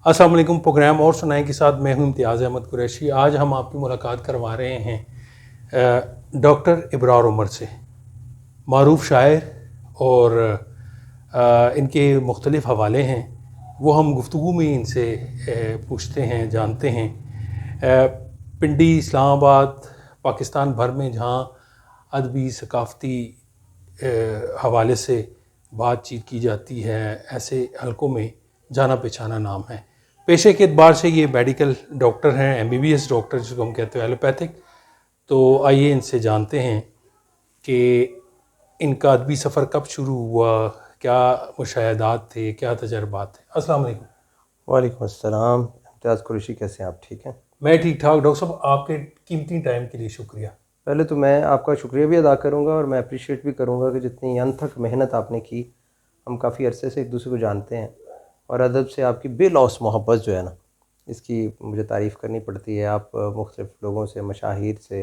अस्सलाम वालेकुम। प्रोग्राम और सुनाए के साथ मैं हूं इम्तियाज़ अहमद कुरैशी। आज हम आपकी मुलाकात करवा रहे हैं डॉक्टर इब्रार उमर से, मारूफ शायर, और इनके मुख्तलिफ़ हवाले हैं वो हम गुफ्तगू में इनसे पूछते हैं, जानते हैं। पिंडी, इस्लामाबाद, पाकिस्तान भर में जहाँ अदबी सकाफ़ती हवाले से बातचीत की जाती है, ऐसे हलकों में जाना पहचाना नाम है। पेशे के एतबार से ये मेडिकल डॉक्टर हैं, MBBS डॉक्टर जिसको हम कहते हैं, एलोपैथिक। तो आइए इनसे जानते हैं कि इनका अदबी सफ़र कब शुरू हुआ, क्या मुशाहिदात थे, क्या तजर्बात थे। अस्सलाम वालेकुम। वालेकुम अस्सलाम। इम्तियाज़ कुरैशी, कैसे हैं आप? ठीक हैं? मैं ठीक ठाक। डॉक्टर साहब, आपके कीमती टाइम के लिए शुक्रिया। पहले तो मैं आपका शुक्रिया भी अदा करूंगा और मैं अप्रिशिएट भी करूंगा कि जितनी अनथक मेहनत आपने की। हम काफ़ी अरसे से एक दूसरे को जानते हैं और अदब से आपकी बेलौस मोहब्बत जो है ना, इसकी मुझे तारीफ़ करनी पड़ती है। आप मुख्तलिफ़ लोगों से, मशाहिर से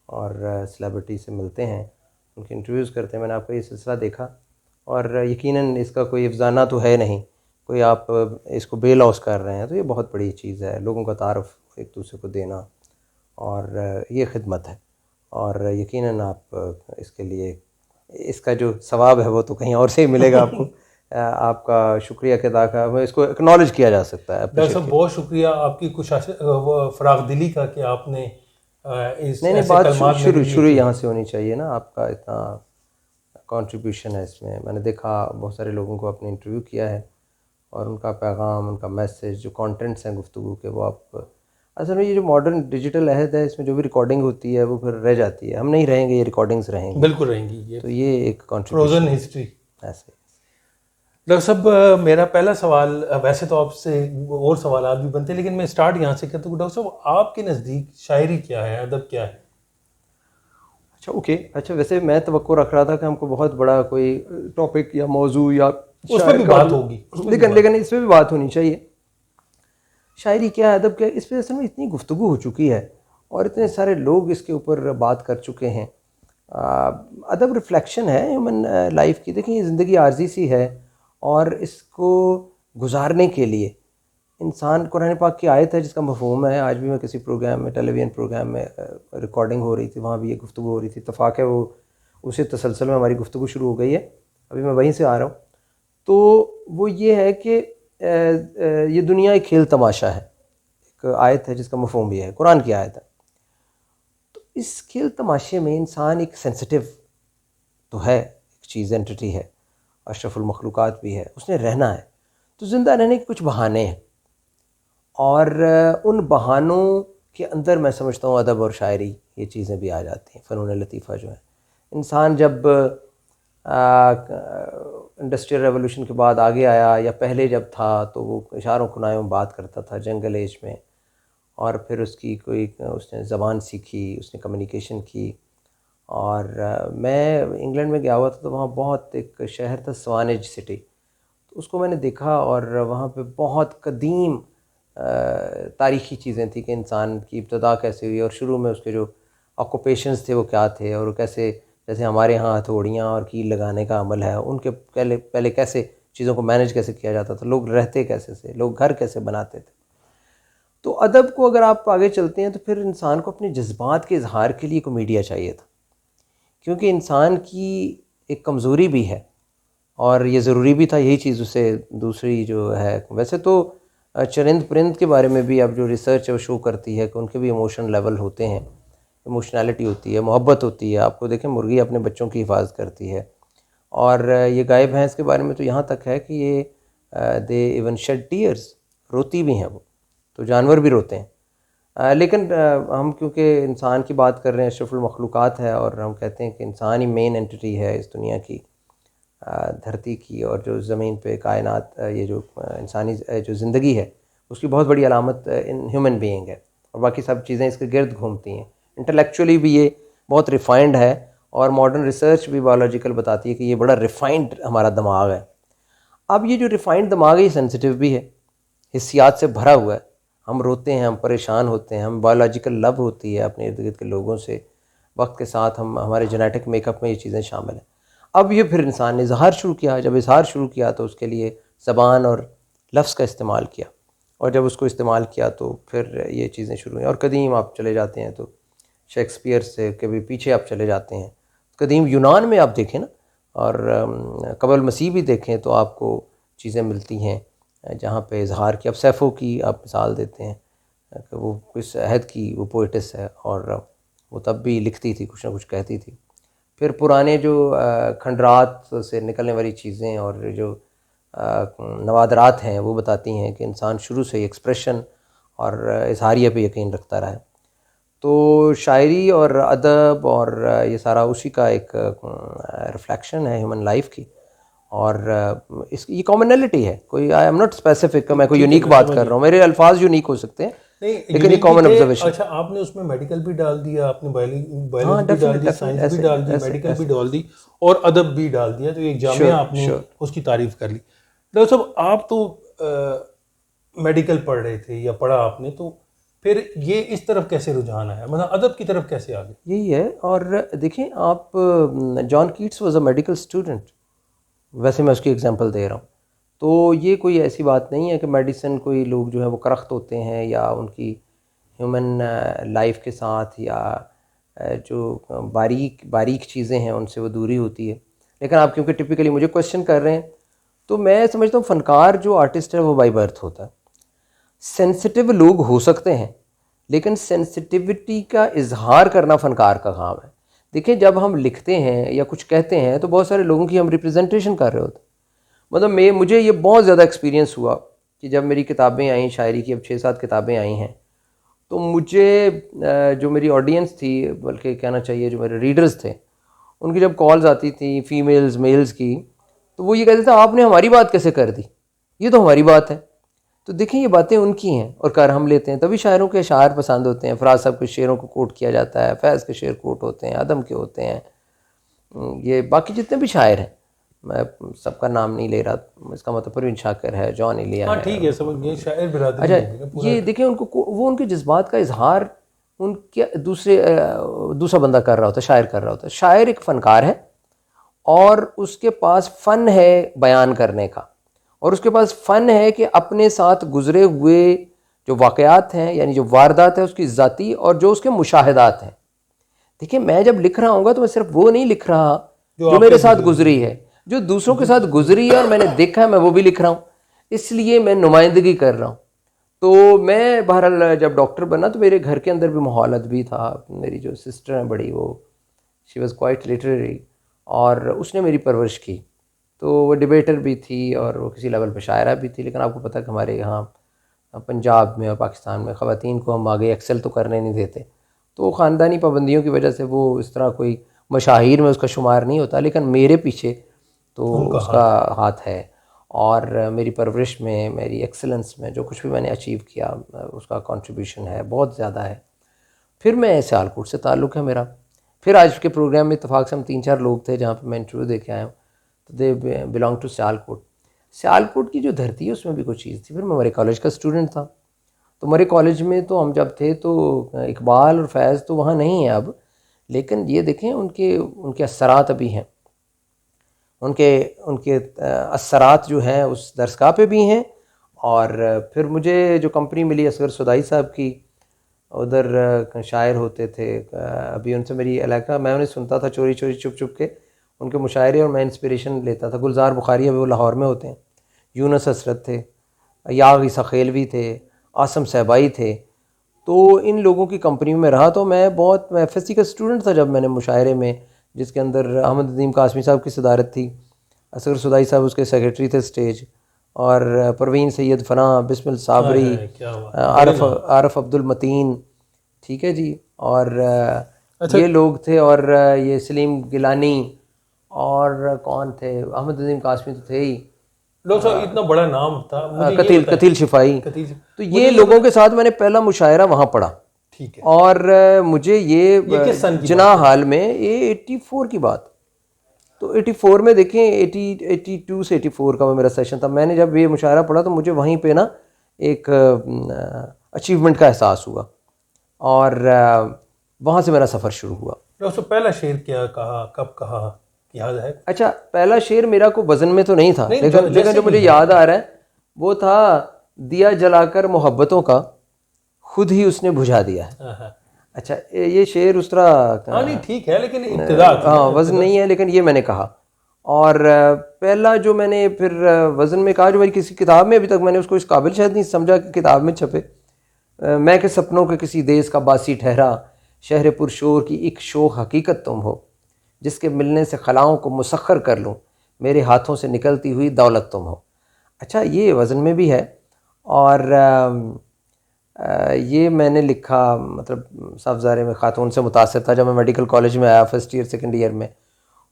और सेलिब्रिटी से मिलते हैं, उनके इंटरव्यूज़ करते हैं। मैंने आपका ये सिलसिला देखा और यकीनन इसका कोई अफ़ज़ाना तो है नहीं, कोई आप इसको बेलौस कर रहे हैं, तो ये बहुत बड़ी चीज़ है। लोगों का तारुफ़ एक दूसरे को देना और ये खिदमत है, और यकीनन आप इसके लिए इसका जो सवाब है वो तो कहीं और से ही मिलेगा आपको। आपका शुक्रिया के अदा का इसको एक्नॉलेज किया जा सकता है। डॉक्टर साहब, बहुत शुक्रिया आपकी फ़राग़ दिली का कि आपने इस नहीं, ऐसे बात कलमात मेरे लिए शुरू की। यहाँ से होनी चाहिए ना। आपका इतना कंट्रीब्यूशन है इसमें। मैंने देखा बहुत सारे लोगों को आपने इंटरव्यू किया है और उनका पैगाम, उनका मैसेज, जो कंटेंट्स हैं गुफ्तगू के, वो आप असल में ये जो मॉडर्न डिजिटल अहद है, इसमें जो भी रिकॉर्डिंग होती है वो फिर रह जाती है। हम नहीं रहेंगे, ये रिकॉर्डिंग्स रहेंगी। बिल्कुल रहेंगी। ये तो ये एक फ्रोजन कंट्रीब्यूशन हिस्ट्री। ऐसे। डॉक्टर साहब, मेरा पहला सवाल, वैसे तो आपसे और सवाल भी बनते हैं, लेकिन मैं स्टार्ट यहाँ से करता हूँ। डॉक्टर साहब, आपके नज़दीक शायरी क्या है, अदब क्या है? अच्छा, ओके। अच्छा, वैसे मैं तवक्को रख रहा था कि हमको बहुत बड़ा कोई टॉपिक या मौजू या उस पर भी बात होगी, लेकिन इसमें भी बात होनी चाहिए। शायरी क्या है, अदब क्या है, इस पर असल में इतनी गुफ्तगू हो चुकी है और इतने सारे लोग इसके ऊपर बात कर चुके हैं। अदब रिफ्लेक्शन है ह्यूमन लाइफ की। देखिए, ये ज़िंदगी आर्जी सी है और इसको गुजारने के लिए इंसान, कुरान पाक की आयत है जिसका मफ़हूम है। आज भी मैं किसी प्रोग्राम में, टेलीविज़न प्रोग्राम में रिकॉर्डिंग हो रही थी, वहाँ भी ये गुफ्तगू हो रही थी। इत्तफ़ाक़ है वो उसी तसलसल में हमारी गुफ्तगू शुरू हो गई है, अभी मैं वहीं से आ रहा हूँ। तो वो ये है कि ये दुनिया एक खेल तमाशा है। एक आयत है जिसका मफ़हूम ये है, कुरान की आयत है। तो इस खेल तमाशे में इंसान एक सेंसिटिव तो है, एक चीज़, एंटिटी है, अशरफुल मखलूक़ात भी है, उसने रहना है। तो ज़िंदा रहने के कुछ बहाने हैं और उन बहानों के अंदर मैं समझता हूँ अदब और शायरी, ये चीज़ें भी आ जाती हैं। फ़नून लतीफ़ा जो है, इंसान जब इंडस्ट्रियल रेवोल्यूशन के बाद आगे आया या पहले जब था, तो वो इशारों कुनायों में बात करता था जंगल एज में, और फिर उसकी उसने ज़बान सीखी, उसने कम्युनिकेशन की। और मैं इंग्लैंड में गया हुआ था, तो वहाँ बहुत एक शहर था स्वानेज सिटी, तो उसको मैंने देखा और वहाँ पे बहुत कदीम तारीख़ी चीज़ें थी कि इंसान की इब्तदा कैसे हुई और शुरू में उसके जो ऑक्यूपेशंस थे वो क्या थे, और कैसे, जैसे हमारे यहाँ हथौड़ियाँ और कील लगाने का अमल है, उनके पहले कैसे चीज़ों को मैनेज कैसे किया जाता था, लोग रहते कैसे थे, लोग घर कैसे बनाते थे। तो अदब को अगर आप आगे चलते हैं तो फिर इंसान को अपने जज्बात के इजहार के लिए को मीडिया चाहिए था, क्योंकि इंसान की एक कमज़ोरी भी है और ये ज़रूरी भी था। यही चीज़ उसे दूसरी जो है, वैसे तो चरिंद परिंद के बारे में भी अब जो रिसर्च है वो शो करती है कि उनके भी इमोशन लेवल होते हैं, इमोशनैलिटी होती है, मोहब्बत होती है। आपको देखें, मुर्गी अपने बच्चों की हिफाजत करती है, और ये गाय भैंस के बारे में तो यहाँ तक है कि ये दे इवन शेड टीयर्स, रोती भी हैं वो, तो जानवर भी रोते हैं। लेकिन हम क्योंकि इंसान की बात कर रहे हैं, अशरफुल मखलूक़ात है, और हम कहते हैं कि इंसान ही मेन एंटिटी है इस दुनिया की, धरती की, और जो ज़मीन पे कायनात, ये जो इंसानी जो ज़िंदगी है उसकी बहुत बड़ी अलामत इन ह्यूमन बीइंग है, और बाकी सब चीज़ें इसके गिर्द घूमती हैं। इंटेलेक्चुअली भी ये बहुत रिफ़ाइंड है, और मॉडर्न रिसर्च भी बायोलॉजिकल बताती है कि ये बड़ा रिफ़ाइंड हमारा दिमाग है। अब ये जो रिफ़ाइंड दिमाग है, ये सेंसिटिव भी है, हिस्सियात से भरा हुआ है। हम रोते हैं, हम परेशान होते हैं, हम बायोलॉजिकल लव होती है अपने इर्द गिर्द के लोगों से। वक्त के साथ हम, हमारे जेनेटिक मेकअप में ये चीज़ें शामिल हैं। अब ये फिर इंसान ने इजहार शुरू किया। जब इजहार शुरू किया तो उसके लिए ज़बान और लफ्ज़ का इस्तेमाल किया, और जब उसको इस्तेमाल किया तो फिर ये चीज़ें शुरू हुई। और कदीम आप चले जाते हैं तो शेक्सपियर से कभी पीछे आप चले जाते हैं, कदीम यूनान में आप देखें ना, और कबल मसीह भी देखें तो आपको चीज़ें मिलती हैं जहाँ पे इजहार की। अब सैफ़ो की आप मिसाल देते हैं कि वो किस अहद की वो पोइटिस है, और वो तब भी लिखती थी, कुछ ना कुछ कहती थी। फिर पुराने जो खंडरात से निकलने वाली चीज़ें और जो नवादरात हैं वो बताती हैं कि इंसान शुरू से ही एक्सप्रेशन और इजहारिया पे यकीन रखता रहा है। तो शायरी और अदब और ये सारा उसी का एक रिफ्लेक्शन है ह्यूमन लाइफ की, और इसकी ये कॉमनैलिटी है। कोई आई एम नॉट स्पेसिफिक, मैं कोई यूनिक बात कर रहा हूँ, मेरे अल्फाज यूनिक हो सकते हैं लेकिन ये कॉमन ऑब्जर्वेशन। अच्छा, आपने उसमें मेडिकल भी डाल दिया, आपने बायोलॉजी भी डाल दी, साइंस भी डाल दी, मेडिकल भी डाल दी और अदब भी डाल दिया, तो एक जामिया आपने उसकी तारीफ कर ली। डॉक्टर साहब, आप तो मेडिकल पढ़ रहे थे या पढ़ा आपने, तो फिर ये इस तरफ कैसे रुझान आया, मतलब अदब की तरफ कैसे आ गए? यही है। और देखें आप, John Keats was a medical student, वैसे मैं उसकी एग्जांपल दे रहा हूँ। तो ये कोई ऐसी बात नहीं है कि मेडिसिन कोई लोग जो है वो करख्त होते हैं या उनकी ह्यूमन लाइफ के साथ या जो बारीक चीज़ें हैं उनसे वो दूरी होती है। लेकिन आप क्योंकि टिपिकली मुझे क्वेश्चन कर रहे हैं, तो मैं समझता हूँ फ़नकार जो आर्टिस्ट है वो बाई बर्थ होता है। सेंसिटिव लोग हो सकते हैं, लेकिन सेंसिटिविटी का इजहार करना फ़नकार का काम है। देखिए, जब हम लिखते हैं या कुछ कहते हैं तो बहुत सारे लोगों की हम रिप्रेजेंटेशन कर रहे होते हैं। मतलब मुझे ये बहुत ज़्यादा एक्सपीरियंस हुआ कि जब मेरी किताबें आई शायरी की, अब 6-7 किताबें आई हैं, तो मुझे जो मेरी ऑडियंस थी, बल्कि कहना चाहिए जो मेरे रीडर्स थे, उनकी जब कॉल्स आती थी फीमेल्स मेल्स की, तो वो ये कहते थे आपने हमारी बात कैसे कर दी, ये तो हमारी बात है। तो देखें, ये बातें उनकी हैं और कर हम लेते हैं। तभी शायरों के अशार पसंद होते हैं। फराज साहब के शेरों को कोट किया जाता है, फैज़ के शेर कोट होते हैं, आदम के होते हैं, ये बाकी जितने भी शायर हैं, मैं सबका नाम नहीं ले रहा, इसका मतलब परवीन शाकिर है, जॉन इलिया है, ठीक है, समझ गए, शायर बिरादरी। अच्छा, ये देखें उनको, वो उनके जज्बात का इजहार उनके दूसरा बंदा कर रहा होता है, शायर कर रहा होता है। शायर एक फ़नकार है और उसके पास फ़न है बयान करने का, और उसके पास फ़न है कि अपने साथ गुज़रे हुए जो वाक़यात हैं, यानी जो वारदात है उसकी ज़ाती और जो उसके मुशाहिदात हैं। देखिए, मैं जब लिख रहा हूँगा तो मैं सिर्फ वो नहीं लिख रहा जो मेरे साथ गुजरी है, जो दूसरों के साथ गुजरी है और मैंने देखा है, मैं वो भी लिख रहा हूँ। इसलिए मैं नुमाइंदगी कर रहा हूँ। तो मैं बहरहाल जब डॉक्टर बना तो मेरे घर के अंदर भी माहौलत भी था। मेरी जो सिस्टर है बड़ी, वो शी वॉज़ क्वाइट लिटरेरी और उसने मेरी परवरिश की। तो वो डिबेटर भी थी और वो किसी लेवल पर शायरा भी थी। लेकिन आपको पता है कि हमारे यहाँ पंजाब में और पाकिस्तान में ख़वातीन को हम आगे एक्सेल तो करने नहीं देते। तो ख़ानदानी पाबंदियों की वजह से वो इस तरह कोई मशाहिर में उसका शुमार नहीं होता, लेकिन मेरे पीछे तो उसका हाथ है। और मेरी परवरिश में, मेरी एक्सेलेंस में जो कुछ भी मैंने अचीव किया, उसका कंट्रीब्यूशन है, बहुत ज़्यादा है। फिर मैं सियालकोट से ताल्लुक़ है मेरा। फिर आज के प्रोग्राम में इत्तफाक से हम 3-4 लोग थे जहाँ पे मैं इंटरव्यू दे के आया हूँ, तो they belong to Sialkot. Sialkot की जो धरती है उसमें भी कुछ चीज़ थी। फिर मैं मरे कॉलेज का स्टूडेंट था, तो मरे कॉलेज में तो हम जब थे तो इकबाल और फैज़ तो वहाँ नहीं है अब, लेकिन ये देखें उनके असरात अभी हैं, उनके असरात जो हैं उस दरसगाह पे भी हैं। और फिर मुझे जो कंपनी मिली असगर सुदाई साहब की, उधर शायर होते थे, अभी उनसे मेरी इलाका, मैं उन्हें सुनता था चोरी चोरी चुप चुप के उनके मुशायरे, और मैं इंस्पिरेशन लेता था। गुलजार बुखारी अभी वो लाहौर में होते हैं, यूनुस हसरत थे, याग ईसा खेलवी थे, आसम सहबाई थे। तो इन लोगों की कंपनी में रहा। तो मैं FSC का स्टूडेंट था जब मैंने मुशायरे में, जिसके अंदर अहमद नदीम कासमी साहब की सदारत थी, असगर सुदाई साहब उसके सेक्रेटरी थे स्टेज, और परवीन सैयद फना, बिस्मिल साबरी, आरफ अब्दुल मतीन, ठीक है जी, और ये लोग थे। और ये सलीम गिलानी, और कौन थे, अहमद नदीम कासमी तो थे ही, लोग इतना बड़ा नाम था, कतील शिफाई। तो ये लोगों के साथ मैंने पहला मुशायरा वहाँ पढ़ा। ठीक है। और मुझे ये जना हाल में, ये 84 की बात, तो 84 में देखें, 82 से 84 का वो मेरा सेशन था। मैंने जब ये मुशायरा पढ़ा तो मुझे वहीं पे ना एक अचीवमेंट का एहसास हुआ, और वहाँ से मेरा सफ़र शुरू हुआ। तो पहला शेर क्या कहा, कब कहा, याद है? अच्छा, पहला शेर मेरा को वज़न में तो नहीं था, लेकिन जो मुझे याद आ रहा है वो था दिया जलाकर मोहब्बतों का खुद ही उसने बुझा दिया है। अच्छा, ये शेर उस तरह हाँ नहीं ठीक है, लेकिन इब्तिदा हाँ वज़न नहीं है, लेकिन ये मैंने कहा। और पहला जो मैंने फिर वज़न में कहा, जो मेरी किसी किताब में अभी तक मैंने उसको इस काबिल शायद नहीं समझा कि किताब में छपे, मैं के सपनों के किसी देश का बासी ठहरा, शहर पुरशोर की एक शोख हकीकत तुम हो, जिसके मिलने से खलाओं को मुसख्खर कर लूँ, मेरे हाथों से निकलती हुई दौलत तुम हो। अच्छा, ये वज़न में भी है। और ये मैंने लिखा, मतलब साफ़-ज़ाहिर में ख़ातून से मुतासिर था। जब मैं मेडिकल कॉलेज में आया फर्स्ट ईयर सेकंड ईयर में,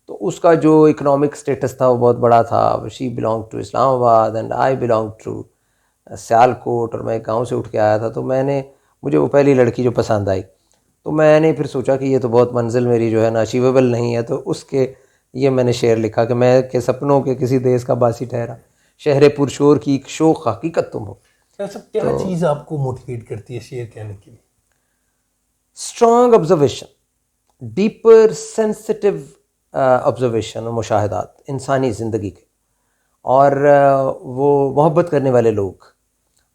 तो उसका जो इकनॉमिक स्टेटस था वो बहुत बड़ा था। She belong to Islamabad and I belong to Sialkot, और मैं गांव से उठ के आया था। तो मुझे वो पहली लड़की जो पसंद आई, तो मैंने फिर सोचा कि ये तो बहुत मंजिल मेरी जो है ना अचीवेबल नहीं है, तो उसके ये मैंने शेर लिखा कि मैं के सपनों के किसी देश का बासी ठहरा, शहर पुरशोर की एक शोख हकीकत तुम हो। क्या चीज़ आपको मोटिवेट करती है शेर कहने के लिए? Strong observation, deeper sensitive observation और मुशाहिदात इंसानी ज़िंदगी के, और वो मोहब्बत करने वाले लोग,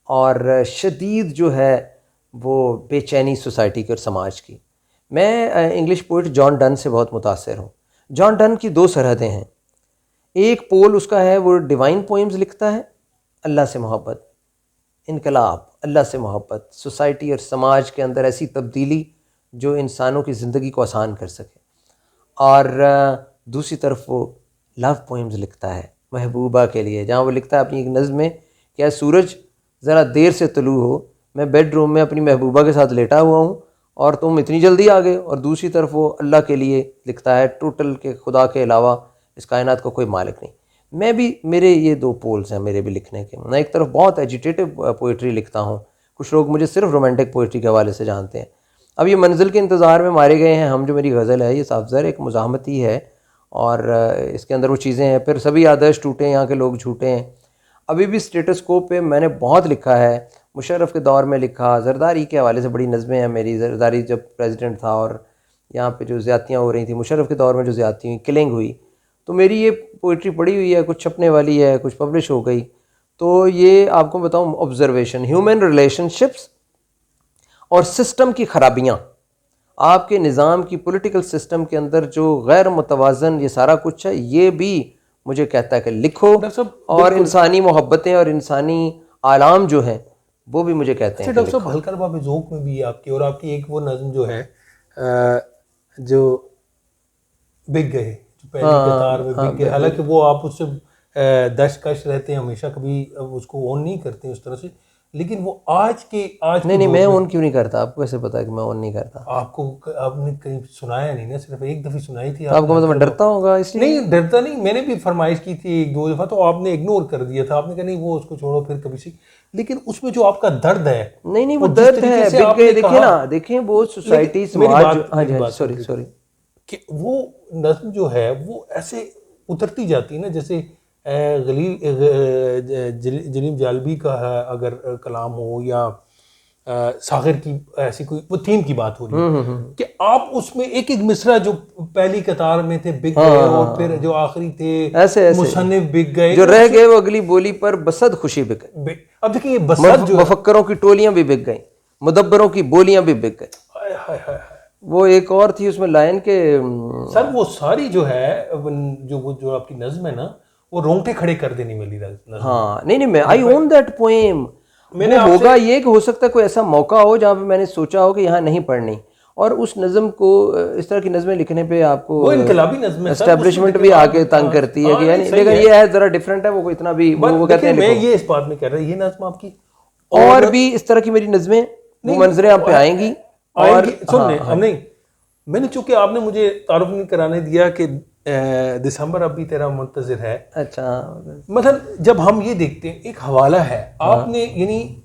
और शदीद जो है वो बेचैनी सोसाइटी की और समाज की। मैं इंग्लिश पोइट जॉन डन से बहुत मुतासिर हूँ। जॉन डन की दो सरहदें हैं। एक पोल उसका है, वो डिवाइन पोइम्स लिखता है, अल्लाह से मोहब्बत, इनकलाब, अल्लाह से मोहब्बत, सोसाइटी और समाज के अंदर ऐसी तब्दीली जो इंसानों की ज़िंदगी को आसान कर सके। और दूसरी तरफ वो लव पोइम्स लिखता है महबूबा के लिए, जहाँ वो लिखता है अपनी एक नज़्म में, क्या सूरज ज़रा देर से तलू हो, मैं बेडरूम में अपनी महबूबा के साथ लेटा हुआ हूँ और तुम इतनी जल्दी आ गए। और दूसरी तरफ वो अल्लाह के लिए लिखता है, टोटल के खुदा के अलावा इस कायनात का कोई मालिक नहीं। मैं भी, मेरे ये दो पोल्स हैं मेरे भी लिखने के। मैं एक तरफ बहुत एजिटेटिव पोइट्री लिखता हूँ, कुछ लोग मुझे सिर्फ रोमांटिक पोइट्री के हवाले से जानते हैं। अब ये मंजिल के इंतज़ार में मारे गए हैं हम, जो मेरी गज़ल है, ये साफ़ ज़ाहिर एक मुज़ाहमत ही है, और इसके अंदर वो चीज़ें हैं। फिर सभी आदर्श टूटे, यहाँ के लोग झूठे हैं। अभी भी स्टेटस को पे मैंने बहुत लिखा है, मुशर्रफ के दौर में लिखा, जरदारी के हवाले से बड़ी नज़में हैं मेरी। जरदारी जब प्रेसिडेंट था और यहाँ पे जो ज़्यादतियाँ हो रही थी, मुशर्रफ के दौर में जो ज़्यादती हुई, किलिंग हुई, तो मेरी ये पोइट्री पड़ी हुई है, कुछ छपने वाली है, कुछ पब्लिश हो गई। तो ये आपको बताऊँ, ऑब्जर्वेशन, ह्यूमन रिलेशनशिप्स और सिस्टम की खराबियाँ, आपके निज़ाम की पॉलिटिकल सिस्टम के अंदर जो गैर मुतवाज़न ये सारा कुछ है, ये भी मुझे कहता है कि लिखो। और इंसानी मोहब्बतें और इंसानी आलाम जो हैं वो भी मुझे कहते हैं। डॉक्टर साहब, हल्का बाबे ज़ोक में भी है आपकी, और आपकी एक वो नज़्म जो है जो बिक गए, जो पहली कतार में बिक गए, हालांकि वो आप उससे दशकश रहते हैं हमेशा, कभी उसको ऑन नहीं करते उस तरह से, लेकिन वो आज नहीं, मैं ऑन क्यों नहीं करता? आपको कैसे पता है कि मैं ऑन नहीं करता? आपने कहीं सुनाया नहीं ना, सिर्फ एक दफ़ी सुनाई थी। आपको मतलब डरता होगा इसलिए? नहीं, डरता नहीं, मैंने भी फरमाइश की थी एक दो दफ़ा, तो आपने इग्नोर कर दिया था। आपने कहा नहीं वो उसको छोड़ो, फिर कभी सी। लेकिन उसमें जो आपका दर्द है, नहीं वो दर्द है, देखिए ना, देखें वो सोसाइटी, समाज, सॉरी कि वो नज़्म जो है वो ऐसे उतरती जाती है ना, जैसे जलीम जालबी का है अगर कलाम हो, या सागर की ऐसी कोई वो थीम की बात हो रही है कि आप उसमें एक एक मिसरा जो पहली कतार में थे बिक गए, और फिर जो आखिरी थे ऐसे मुसन्निफ बिक गए, जो रह गए वो अगली बोली पर बसद खुशी बिक गए। अब देखिए, बसद जो मुफक्करों की टोलियां भी बिक गई, मुदब्बरों की बोलियां भी बिक गई। वो एक और थी उसमें लाइन के सर, वो सारी जो है जो आपकी नज़्म है ना, वो रोंगटे खड़े कर देने वाली नज़्म। हाँ, नहीं मैं आई ओन दैट पोएम। मैंने होगा ये कि हो सकता है कोई ऐसा मौका हो जहाँ पे मैंने सोचा हो कि यहाँ नहीं पढ़नी, और उस नज़्म को, इस तरह की नज़में लिखने पे आपको वो इनकलाबी नज़्म है, एस्टेब्लिशमेंट भी आके तंग करती है कि यानी, लेकिन ये है जरा डिफरेंट है, वो इतना भी वो कहते हैं। मैं ये इस बात में कह रहा हूँ, ये नज़्म आपकी और भी इस तरह की मेरी नज़में, वो मंजरें आप पे आएंगी। और सुनने हम नहीं, मैंने चूंकि आपने मुझे तारुफ नहीं कराने दिया कि दिसंबर अभी तेरा मुंतज़िर है। अच्छा, मतलब जब हम ये देखते हैं, एक हवाला है आपने, यानी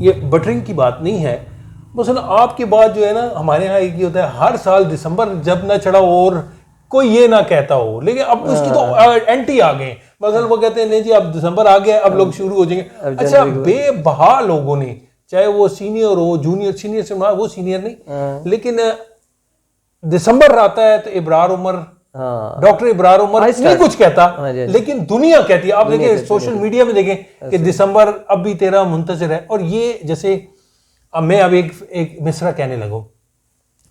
ये बटरिंग की बात नहीं है, मसलन आपके बाद जो है ना, हमारे यहाँ एक ही होता है, हर साल दिसंबर जब ना चढ़ा और कोई ये ना कहता हो, लेकिन अब उसकी तो एंटी आ गए। मसलन वो कहते हैं नहीं जी अब दिसंबर आ गया, अब लोग शुरू हो जाएंगे। अच्छा, बेबहा लोगों ने, चाहे वो सीनियर हो, जूनियर, सीनियर से वो सीनियर नहीं, लेकिन दिसंबर आता है तो इब्रार उमर हाँ डॉक्टर इब्रार उमर नहीं कुछ कहता, हाँ जी। लेकिन दुनिया कहती है। आप देखिए सोशल मीडिया में देखें कि दिसंबर अब भी तेरा मुंतज़िर है। और ये जैसे अब मैं अब एक मिसरा कहने लगूं,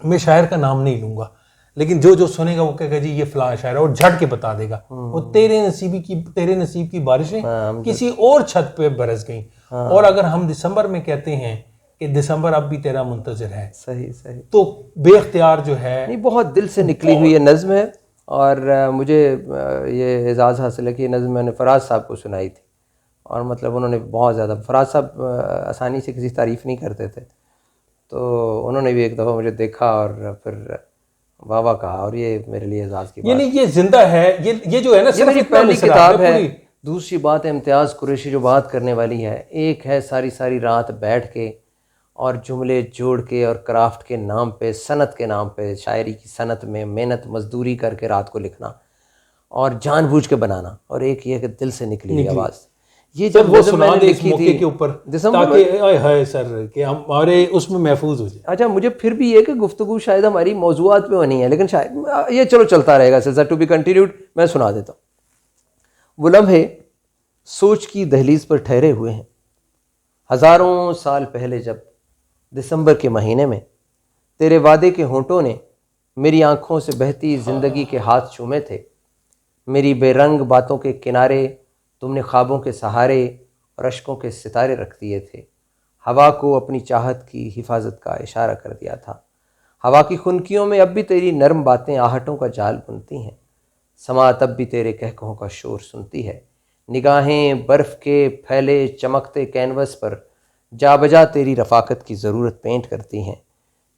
मैं शायर का नाम नहीं लूंगा, लेकिन जो जो सुनेगा वो कहेगा जी ये फलां शायर है, और झट के बता देगा। वो तेरे नसीब की बारिशें किसी और छत पे बरस गई। और अगर हम दिसंबर में कहते हैं कि दिसंबर अब भी तेरा मुंतज़िर है, सही सही, तो बेख्तियार जो है नहीं बहुत दिल से निकली हुई ये नज़्म है। और मुझे ये एजाज़ हासिल है कि ये नज़्म मैंने फराज साहब को सुनाई थी, और मतलब उन्होंने बहुत ज़्यादा, फराज साहब आसानी से किसी तारीफ़ नहीं करते थे, तो उन्होंने भी एक दफ़ा मुझे देखा और फिर वाह वाह कहा, और ये मेरे लिए एजाज़ की बात। ये जिंदा है, ये जो है ना, ये मेरी पहली किताब है। दूसरी बात है इम्तियाज़ कुरैशी जो बात करने वाली है, एक है सारी सारी रात बैठ के और जुमले जोड़ के और क्राफ्ट के नाम पे, सनत के नाम पे, शायरी की सनत में मेहनत मजदूरी करके रात को लिखना और जानबूझ के बनाना, और एक ये कि दिल से निकली हुई आवाज़। ये जब वो सुना दे इस मौके के ऊपर ताकि हाय सर कि हमारे उसमें महफूज हो जाए। अच्छा, मुझे फिर भी ये कि गुफ्तगू शायद हमारी मौजूआत पे बनी है, लेकिन शायद ये चलो चलता रहेगा सिलसिला, टू बी कंटिन्यूड। मैं सुना देता हूँ। वो लम्हे सोच की दहलीज पर ठहरे हुए हैं, हज़ारों साल पहले जब दिसंबर के महीने में तेरे वादे के होंठों ने मेरी आंखों से बहती ज़िंदगी के हाथ चूमे थे। मेरी बेरंग बातों के किनारे तुमने ख्वाबों के सहारे और अश्कों के सितारे रख दिए थे। हवा को अपनी चाहत की हिफाजत का इशारा कर दिया था। हवा की खुनकियों में अब भी तेरी नरम बातें आहटों का जाल बुनती हैं। समा तब भी तेरे कहकों का शोर सुनती है। निगाहें बर्फ़ के फैले चमकते कैनवस पर जा बजा तेरी रफ़ाकत की ज़रूरत पेंट करती हैं।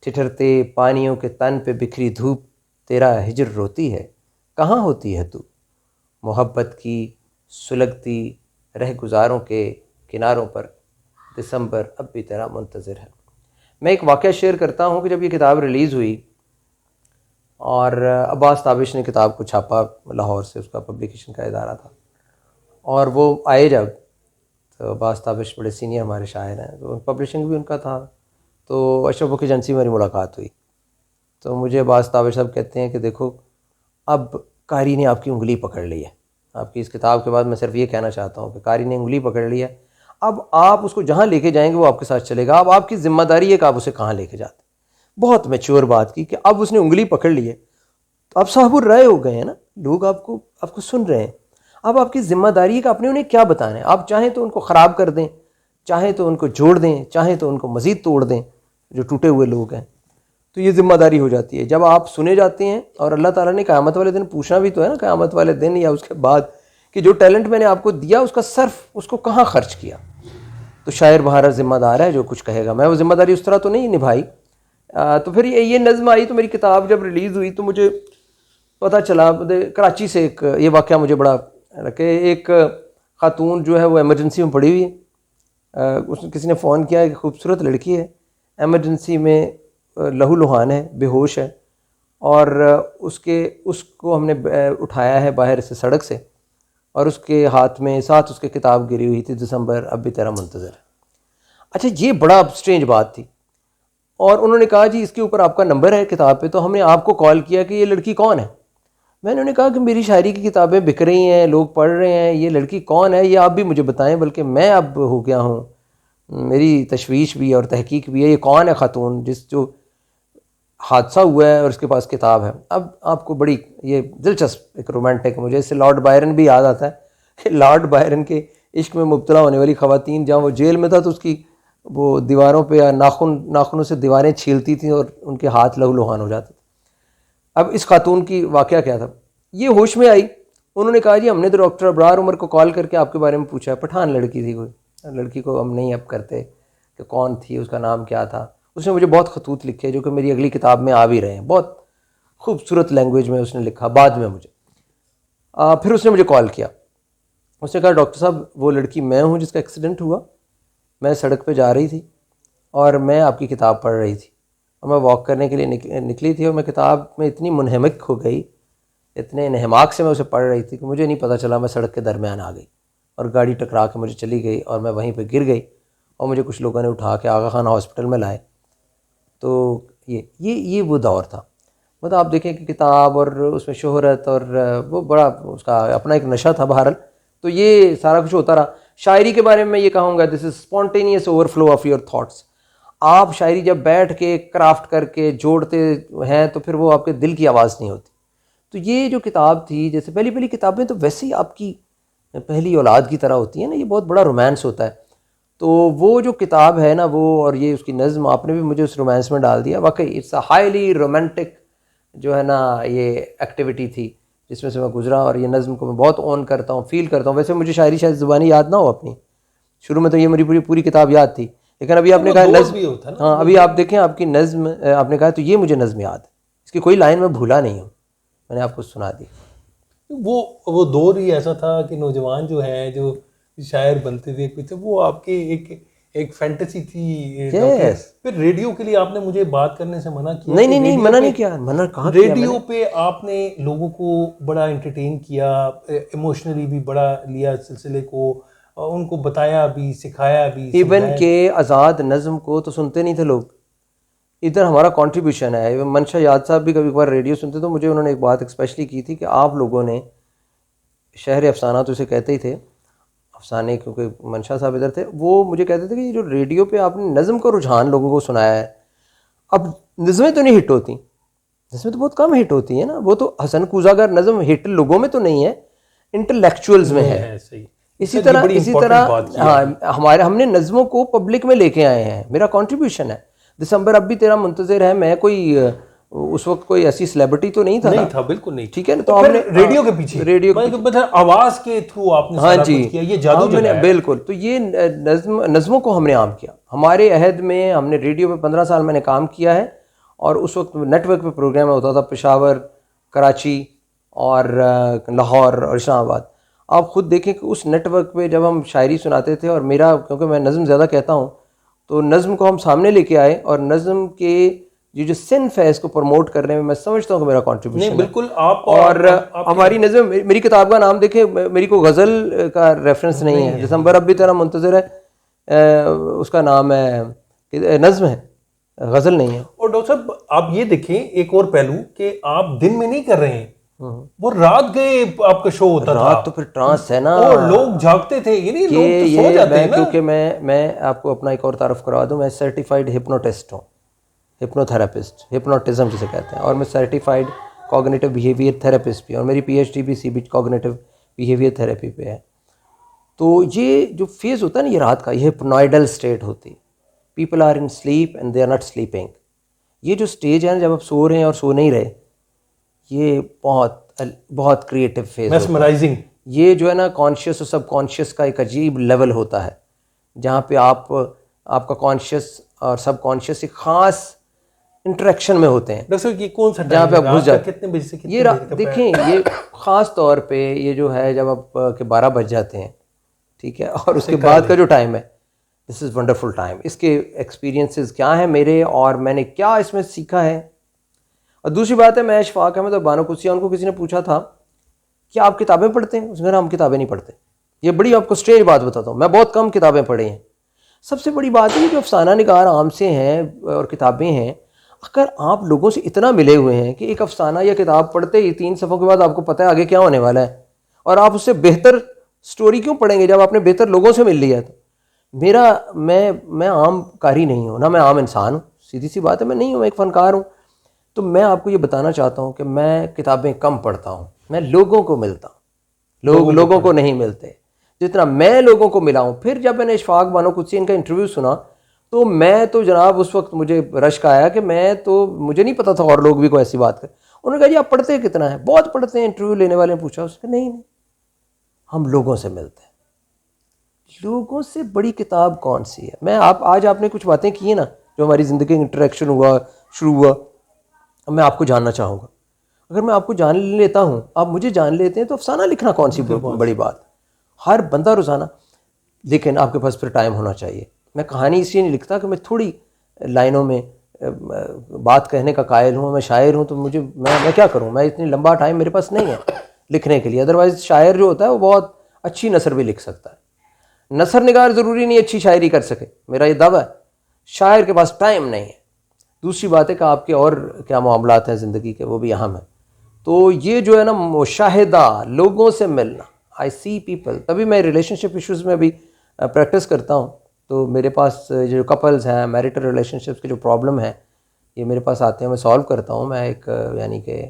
ठिठरते पानियों के तन पे बिखरी धूप तेरा हिजर रोती है। कहाँ होती है तू? मोहब्बत की सुलगती रह गुज़ारों के किनारों पर दिसंबर अब भी तेरा मुंतज़िर है। मैं एक वाक़या शेयर करता हूँ कि जब ये किताब रिलीज़ हुई और अब्बास ताबिश ने किताब को छापा, लाहौर से उसका पब्लिकेशन का इदारा था, और वो आए जब, तो अब्बास ताबिश बड़े सीनियर हमारे शायर हैं, तो पब्लिशिंग भी उनका था, तो अशरफ बुक एजेंसी में मेरी मुलाकात हुई। तो मुझे अब्बास ताबिश साहब कहते हैं कि देखो अब कारी ने आपकी उंगली पकड़ ली है, आपकी इस किताब के बाद मैं सिर्फ ये कहना चाहता हूँ कि कारी ने उंगली पकड़ ली है, अब आप उसको जहाँ लेके जाएंगे वो आपके साथ चलेगा। अब आपकी ज़िम्मेदारी है कि आप उसे कहाँ लेके जाते। बहुत मैच्योर बात की कि अब उसने उंगली पकड़ ली है, तो अब साहबुर राय हो गए हैं ना, लोग आपको सुन रहे हैं। अब आपकी ज़िम्मेदारी है कि आपने उन्हें क्या बताना है। आप चाहें तो उनको ख़राब कर दें, चाहें तो उनको जोड़ दें, चाहें तो उनको मज़ीद तोड़ दें, जो टूटे हुए लोग हैं। तो ये ज़िम्मेदारी हो जाती है जब आप सुने जाते हैं। और अल्लाह ताला ने क़यामत वाले दिन पूछना भी तो है ना, क़यामत वाले दिन या उसके बाद, कि जो टैलेंट मैंने आपको दिया उसका सर्फ उसको कहाँ खर्च किया। तो शायर बहारा ज़िम्मेदार है जो कुछ कहेगा। मैं वो ज़िम्मेदारी उस तरह तो नहीं निभाई। तो फिर ये नज़्म आई, तो मेरी किताब जब रिलीज़ हुई तो मुझे पता चला, कराची से एक ये वाक़या मुझे बड़ा कि एक ख़ातून जो है वो एमरजेंसी में पड़ी हुई है। उसने किसी ने फ़ोन किया, एक खूबसूरत लड़की है, एमरजेंसी में लहू लुहान है, बेहोश है, और उसको हमने उठाया है बाहर से सड़क से, और उसके हाथ में साथ उसके किताब गिरी हुई थी, दिसंबर अब भी तेरा मुंतज़िर। अच्छा, ये बड़ा स्ट्रेंज बात थी। और उन्होंने कहा जी इसके ऊपर आपका नंबर है किताब पे, तो हमने आपको कॉल किया कि ये लड़की कौन है। मैंने उन्हें कहा कि मेरी शायरी की किताबें बिक रही हैं, लोग पढ़ रहे हैं, ये लड़की कौन है ये आप भी मुझे बताएं, बल्कि मैं अब हो गया हूँ, मेरी तशवीश भी और तहकीक भी है, ये कौन है खातून जो हादसा हुआ है और उसके पास किताब है। अब आपको बड़ी ये दिलचस्प एक रोमांटिक, मुझे इससे लॉर्ड बायरन भी याद आता है कि लॉर्ड बायरन के इश्क में मुब्तला होने वाली ख़वातीन, जहाँ वो जेल में था तो उसकी वो दीवारों पे या नाखूनों से दीवारें छीलती थी और उनके हाथ लहू लुहान हो जाते थे। अब इस खातून की वाक़या क्या था, ये होश में आई। उन्होंने कहा जी हमने तो डॉक्टर इब्रार उमर को कॉल करके आपके बारे में पूछा है। पठान लड़की थी, कोई लड़की को हम नहीं अब करते कि कौन थी, उसका नाम क्या था। उसने मुझे बहुत खतूत लिखे जो कि मेरी अगली किताब में आ भी रहे हैं, बहुत खूबसूरत लैंग्वेज में उसने लिखा बाद में मुझे। फिर उसने मुझे कॉल किया, उसने कहा डॉक्टर साहब वो लड़की मैं हूँ जिसका एक्सीडेंट हुआ, मैं सड़क पे जा रही थी और मैं आपकी किताब पढ़ रही थी, और मैं वॉक करने के लिए निकली थी, और मैं किताब में इतनी मुनहमिक हो गई, इतने नहमाक से मैं उसे पढ़ रही थी कि मुझे नहीं पता चला मैं सड़क के दरमियान आ गई और गाड़ी टकरा के मुझे चली गई और मैं वहीं पे गिर गई, और मुझे कुछ लोगों ने उठा के आगा खान हॉस्पिटल में लाए। तो ये वो दौर था। मतलब आप देखें कि किताब और उसमें शोहरत और वो बड़ा उसका अपना एक नशा था बहरहाल। तो ये सारा कुछ होता रहा। शायरी के बारे में मैं ये कहूँगा, this is spontaneous overflow of your thoughts. आप शायरी जब बैठ के क्राफ्ट करके जोड़ते हैं तो फिर वो आपके दिल की आवाज़ नहीं होती। तो ये जो किताब थी, जैसे पहली पहली किताबें तो वैसे ही आपकी पहली औलाद की तरह होती है ना, ये बहुत बड़ा रोमांस होता है। तो वो जो किताब है ना वो, और ये उसकी नज़्म, आपने भी मुझे उस रोमांस में डाल दिया। वाकई इट्स अ हाईली रोमांटिक जो है ना ये एक्टिविटी थी जिसमें से मैं गुजरा, और ये नज़्म को मैं बहुत ऑन करता हूँ, फील करता हूँ। वैसे मुझे शायरी शायद ज़ुबानी याद ना हो अपनी, शुरू में तो ये मेरी पूरी किताब याद थी, लेकिन अभी आपने कहा नज़्म, हाँ अभी आप देखें आपकी नज़्म आपने कहा तो ये मुझे नज़्म याद है, इसकी कोई लाइन मैं भूला नहीं हूँ, मैंने आपको सुना दी। वो दौर ही ऐसा था कि नौजवान जो हैं, जो शायर बनते थे कुछ, वो आपके एक फैंटेसी थी। फिर रेडियो के लिए आपने मुझे बात करने से मना किया। नहीं मना नहीं किया, मना कहाँ किया? रेडियो पे आपने लोगों को बड़ा एंटरटेन किया, इमोशनली भी बड़ा लिया सिलसिले को, उनको बताया भी, सिखाया भी। इवन के आज़ाद नज़्म को तो सुनते नहीं थे लोग, इधर हमारा कंट्रीब्यूशन है। मंशा याद साहब भी कभी कभार रेडियो सुनते तो मुझे उन्होंने एक बात स्पेशली की थी कि आप लोगों ने शहर अफसाना तो इसे कहते ही थे अफसाने, क्योंकि मंशा साहब इधर थे, वो मुझे कहते थे कि ये जो रेडियो पे आपने नज़्म का रुझान लोगों को सुनाया है, अब नज़में तो नहीं हिट होती, नज़में तो बहुत कम हिट होती है ना, वो तो हसन कूज़ागर नज़म हिट लोगों में तो नहीं है, इंटेलेक्चुअल्स में है। इसी तरह हाँ, हमने नज़मों को पब्लिक में लेके आए हैं, मेरा कंट्रीब्यूशन है। दिसंबर अब भी तेरा मुंतज़िर है, मैं कोई उस वक्त कोई ऐसी सेलिब्रिटी तो नहीं था, बिल्कुल नहीं, ठीक है ना। तो हमने रेडियो के पीछे, रेडियो मतलब आवाज़ के थ्रू आपने सारा कुछ किया, ये जादू जगाया। बिल्कुल। तो ये नज़मों को हमने आम किया। हमारे अहद में हमने रेडियो पे 15 साल मैंने काम किया है, और उस वक्त नेटवर्क पे प्रोग्राम होता था पेशावर, कराची और लाहौर और इस्लामाबाद। आप खुद देखें कि उस नेटवर्क पे जब हम शायरी सुनाते थे, और मेरा क्योंकि मैं नज़म ज़्यादा कहता हूँ तो नज़म को हम सामने लेके आए, और नज़म के ये जो सिन्फ है इसको प्रमोट करने में मैं समझता हूँ कि मेरा कंट्रीब्यूशन बिल्कुल आप हमारी नज़म, मेरी किताब का नाम देखें, मेरी को गज़ल का रेफरेंस नहीं है। दिसंबर अब भी तेरा मुंतज़िर है, उसका नाम है नज़म है, गज़ल नहीं है। और डॉक्टर साहब आप ये देखें एक और पहलू कि आप दिन में नहीं कर रहे हैं, वो रात गए आपका शो होता था। रात तो फिर ट्रांस है ना, और लोग जागते थे, ये नहीं लोग तो सो जाते हैं ना। क्योंकि मैं आपको अपना एक और तारुफ करवा दूं, मैं सर्टिफाइड हिप्नोटिस्ट हूँ, हिप्नोथेरेपिस्ट, हिप्नोटिज्म जिसे कहते हैं, और मैं सर्टिफाइड कॉग्निटिव बिहेवियर थेरेपिस्ट भी, और मेरी पीएचडी भी सीबी कॉग्निटिव बिहेवियर थेरेपी पे है। तो ये जो फेज़ होता है ना ये रात का, ये हिप्नोइडल स्टेट होती, people are in sleep and they are not sleeping. ये जो स्टेज है ना जब आप सो रहे हैं और सो नहीं रहे, ये बहुत क्रिएटिव फेज, मेस्मराइजिंग। ये जो है ना कॉन्शियस और सबकॉन्शियस का एक अजीब लेवल होता है, जहाँ पे आपका कॉन्शियस और सबकॉन्शियस एक ख़ास इंटरेक्शन में होते हैं। डॉक्टर ये कौन सा जहाँ पे आप घुस जाते हैं, कितने बजे से कितने ये देखें, ये ख़ास तौर पे ये जो है जब आप के 12 बज जाते हैं, ठीक है, और उसके बाद का जो टाइम है, दिस इज़ वंडरफुल टाइम। इसके एक्सपीरियंसेस क्या हैं मेरे, और मैंने क्या इसमें सीखा है। और दूसरी बात है, मैं इशफाक अहमद और बानो कुसिया, उनको किसी ने पूछा था कि आप किताबें पढ़ते हैं, उसने कहा हम किताबें नहीं पढ़ते। ये बड़ी आपको स्ट्रेंज बात बताता हूँ, मैं बहुत कम किताबें पढ़ी हैं। सबसे बड़ी बात है जो अफसाना निगार आम से हैं और किताबें हैं, अगर आप लोगों से इतना मिले हुए हैं कि एक अफसाना या किताब पढ़ते ही 3 सफ़ों के बाद आपको पता है आगे क्या होने वाला है, और आप उससे बेहतर स्टोरी क्यों पढ़ेंगे जब आपने बेहतर लोगों से मिल लिया है। तो मैं आम कारी नहीं हूँ ना, मैं आम इंसान हूँ, सीधी सी बात है, मैं नहीं हूँ, मैं एक फ़नकार हूँ। तो मैं आपको ये बताना चाहता हूँ कि मैं किताबें कम पढ़ता हूँ, मैं लोगों को मिलता हूँ, लोगों को नहीं मिलते जितना मैं लोगों को मिला हूँ। फिर जब मैंने इशफाक बानो कुदसी इनका इंटरव्यू सुना तो मैं तो जनाब उस वक्त मुझे रश्क आया कि मुझे नहीं पता था और लोग भी कोई ऐसी बात करें। उन्होंने कहा जी आप पढ़ते कितना है? बहुत पढ़ते हैं। इंटरव्यू लेने वाले ने पूछा, उसने नहीं हम लोगों से मिलते हैं। लोगों से बड़ी किताब कौन सी है? आज आपने कुछ बातें की है ना जो हमारी ज़िंदगी में इंटरेक्शन हुआ, शुरू हुआ, अब मैं आपको जानना चाहूँगा। अगर मैं आपको जान लेता हूँ, आप मुझे जान लेते हैं, तो अफसाना लिखना कौन सी बड़ी बात। हर बंदा रोज़ाना, लेकिन आपके पास फिर टाइम होना चाहिए। मैं कहानी इसलिए नहीं लिखता कि मैं थोड़ी लाइनों में बात कहने का कायल हूँ, मैं शायर हूँ, तो मैं क्या करूँ, मैं इतनी लंबा टाइम मेरे पास नहीं है लिखने के लिए। अदरवाइज़ शायर जो होता है वो बहुत अच्छी नसर भी लिख सकता है। नसर निगार ज़रूरी नहीं अच्छी शायरी कर सके, मेरा ये दावा है। शायर के पास टाइम नहीं है, दूसरी बात है कि आपके और क्या मामलात हैं ज़िंदगी के, वो भी अहम है। तो ये जो है ना मुशाहिदा, लोगों से मिलना, आई सी पीपल, तभी मैं रिलेशनशिप इश्यूज़ में भी प्रैक्टिस करता हूँ। तो मेरे पास जो कपल्स हैं, मैरिटल रिलेशनशिप्स के जो प्रॉब्लम है, ये मेरे पास आते हैं, मैं सॉल्व करता हूँ। मैं एक यानी कि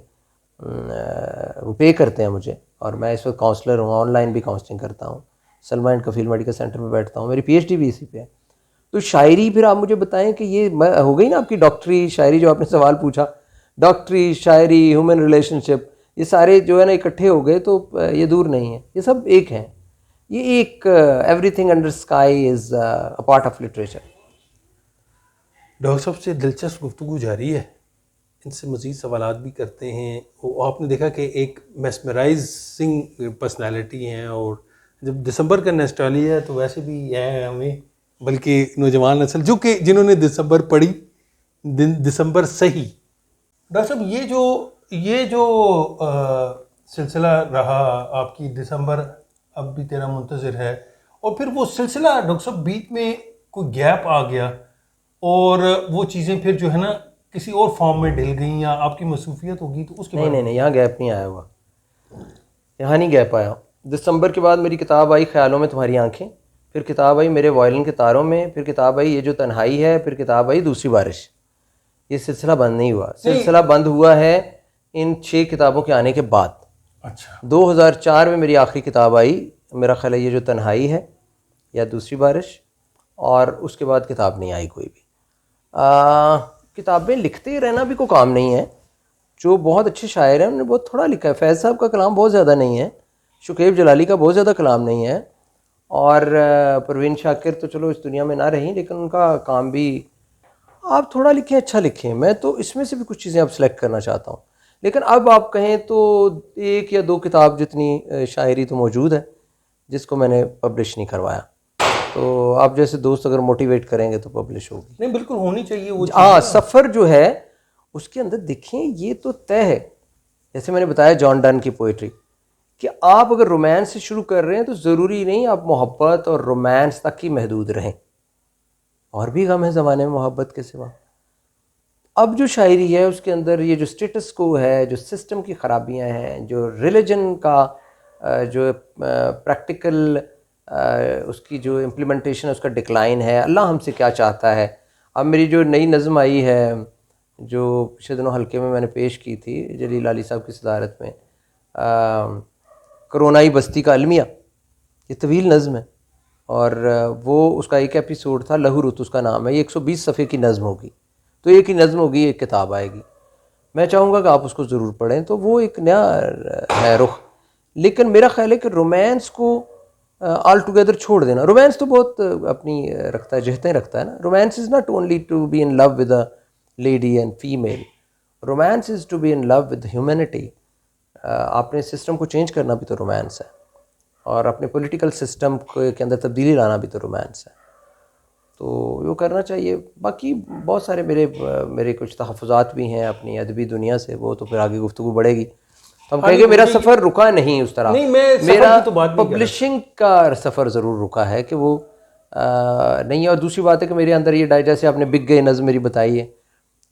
वो पे करते हैं मुझे, और मैं इस वक्त काउंसलर हूँ, ऑनलाइन भी काउंसलिंग करता हूँ, Salma and Kafeel medical centre में बैठता हूँ, मेरी PhD भी इसी पे है। तो शायरी, फिर आप मुझे बताएं कि ये हो गई ना आपकी डॉक्टरी शायरी, जो आपने सवाल पूछा, डॉक्टरी, शायरी, ह्यूमन रिलेशनशिप, ये सारे जो है ना इकट्ठे हो गए, तो ये दूर नहीं है, ये सब एक हैं। ये एक everything under sky is a part of literature. Doctor साहब से दिलचस्प गुफ्तगू जारी है, इनसे मज़ीद सवालात भी करते हैं। वो आपने देखा कि एक मेस्मराइजिंग पर्सनालिटी हैं, और जब दिसंबर का नॉस्टैल्जिया है तो वैसे भी है हमें, बल्कि नौजवान नस्ल जो कि जिन्होंने दिसंबर पढ़ी, दिसंबर सही। डॉक्टर साहब ये जो सिलसिला रहा आपकी, दिसंबर अब भी तेरा मुंतज़िर है, और फिर वो सिलसिला डॉक्टर साहब बीच में कोई गैप आ गया, और वो चीज़ें फिर जो है ना किसी और फॉर्म में ढल गई, या आपकी मसरूफियत होगी, तो उसके नहीं, यहाँ गैप नहीं आया हुआ, यहाँ नहीं गैप आया। दिसंबर के बाद मेरी किताब आई ख्यालों में तुम्हारी आंखें, फिर किताब आई मेरे वायलिन के तारों में, फिर किताब आई ये जो तन्हाई है, फिर किताब आई दूसरी बारिश। ये सिलसिला बंद नहीं हुआ, सिलसिला बंद हुआ है इन 6 किताबों के आने के बाद। अच्छा, 2004 में मेरी आखिरी किताब आई, मेरा ख्याल है ये जो तन्हाई है या दूसरी बारिश, और उसके बाद किताब नहीं आई कोई भी। किताबें लिखते रहना भी कोई काम नहीं है। जो बहुत अच्छे शायर हैं उन्होंने बहुत थोड़ा लिखा है। फैज़ साहब का कलाम बहुत ज़्यादा नहीं है, शुकेब जलाली का बहुत ज़्यादा कलाम नहीं है, और परवीन शाकिर तो चलो इस दुनिया में ना रही, लेकिन उनका काम भी आप थोड़ा लिखें, अच्छा लिखें। मैं तो इसमें से भी कुछ चीज़ें अब सेलेक्ट करना चाहता हूँ, लेकिन अब आप कहें तो 1 या 2 किताब जितनी शायरी तो मौजूद है जिसको मैंने पब्लिश नहीं करवाया। तो आप जैसे दोस्त अगर मोटिवेट करेंगे तो पब्लिश होगी। नहीं बिल्कुल होनी चाहिए वो हाँ, सफ़र जो है उसके अंदर देखें, ये तो तय है। जैसे मैंने बताया जॉन डन की पोइट्री, कि आप अगर रोमांस से शुरू कर रहे हैं तो ज़रूरी नहीं आप मोहब्बत और रोमांस तक ही महदूद रहें, और भी गम है ज़माने में मोहब्बत के सिवा। अब जो शायरी है उसके अंदर ये जो स्टेटस को है, जो सिस्टम की ख़राबियाँ हैं, जो रिलीजन का जो प्रैक्टिकल उसकी जो इम्प्लीमेंटेशन है उसका डिक्लाइन है, अल्लाह हमसे क्या चाहता है। अब मेरी जो नई नज़म आई है, जो पिछले दिनों हल्के में मैंने पेश की थी जलील अली साहब की सदारत में, कोरोनाई बस्ती का अलमिया, ये तवील नज़म है, और वो उसका एक एपिसोड था, लहू रुत उसका नाम है। ये 120 सफ़े की नज़म होगी, तो एक ही नज़म होगी, एक किताब आएगी। मैं चाहूँगा कि आप उसको ज़रूर पढ़ें, तो वो एक नया है रुख। लेकिन मेरा ख्याल है कि रोमांस को ऑल टुगेदर छोड़ देना। रोमांस तो बहुत अपनी रखता है, जहतें रखता है ना। Romance is not only to be in love with a lady and female, romance is to be in love with humanity. आपने सिस्टम को चेंज करना भी तो रोमांस है, और अपने पॉलिटिकल सिस्टम के अंदर तब्दीली लाना भी तो रोमांस है। तो वो करना चाहिए। बाकी बहुत सारे मेरे कुछ तहफ़्फ़ुज़ात भी हैं अपनी अदबी दुनिया से, वो तो फिर आगे गुफ्तगू बढ़ेगी। तो हम कहेंगे मेरा सफ़र रुका नहीं उस तरह। नहीं, मैं मेरा तो बात पब्लिशिंग का सफ़र ज़रूर रुका है कि वो नहीं है। और दूसरी बात है कि मेरे अंदर ये जैसे आपने बिक गए नज़्म मेरी बताई है,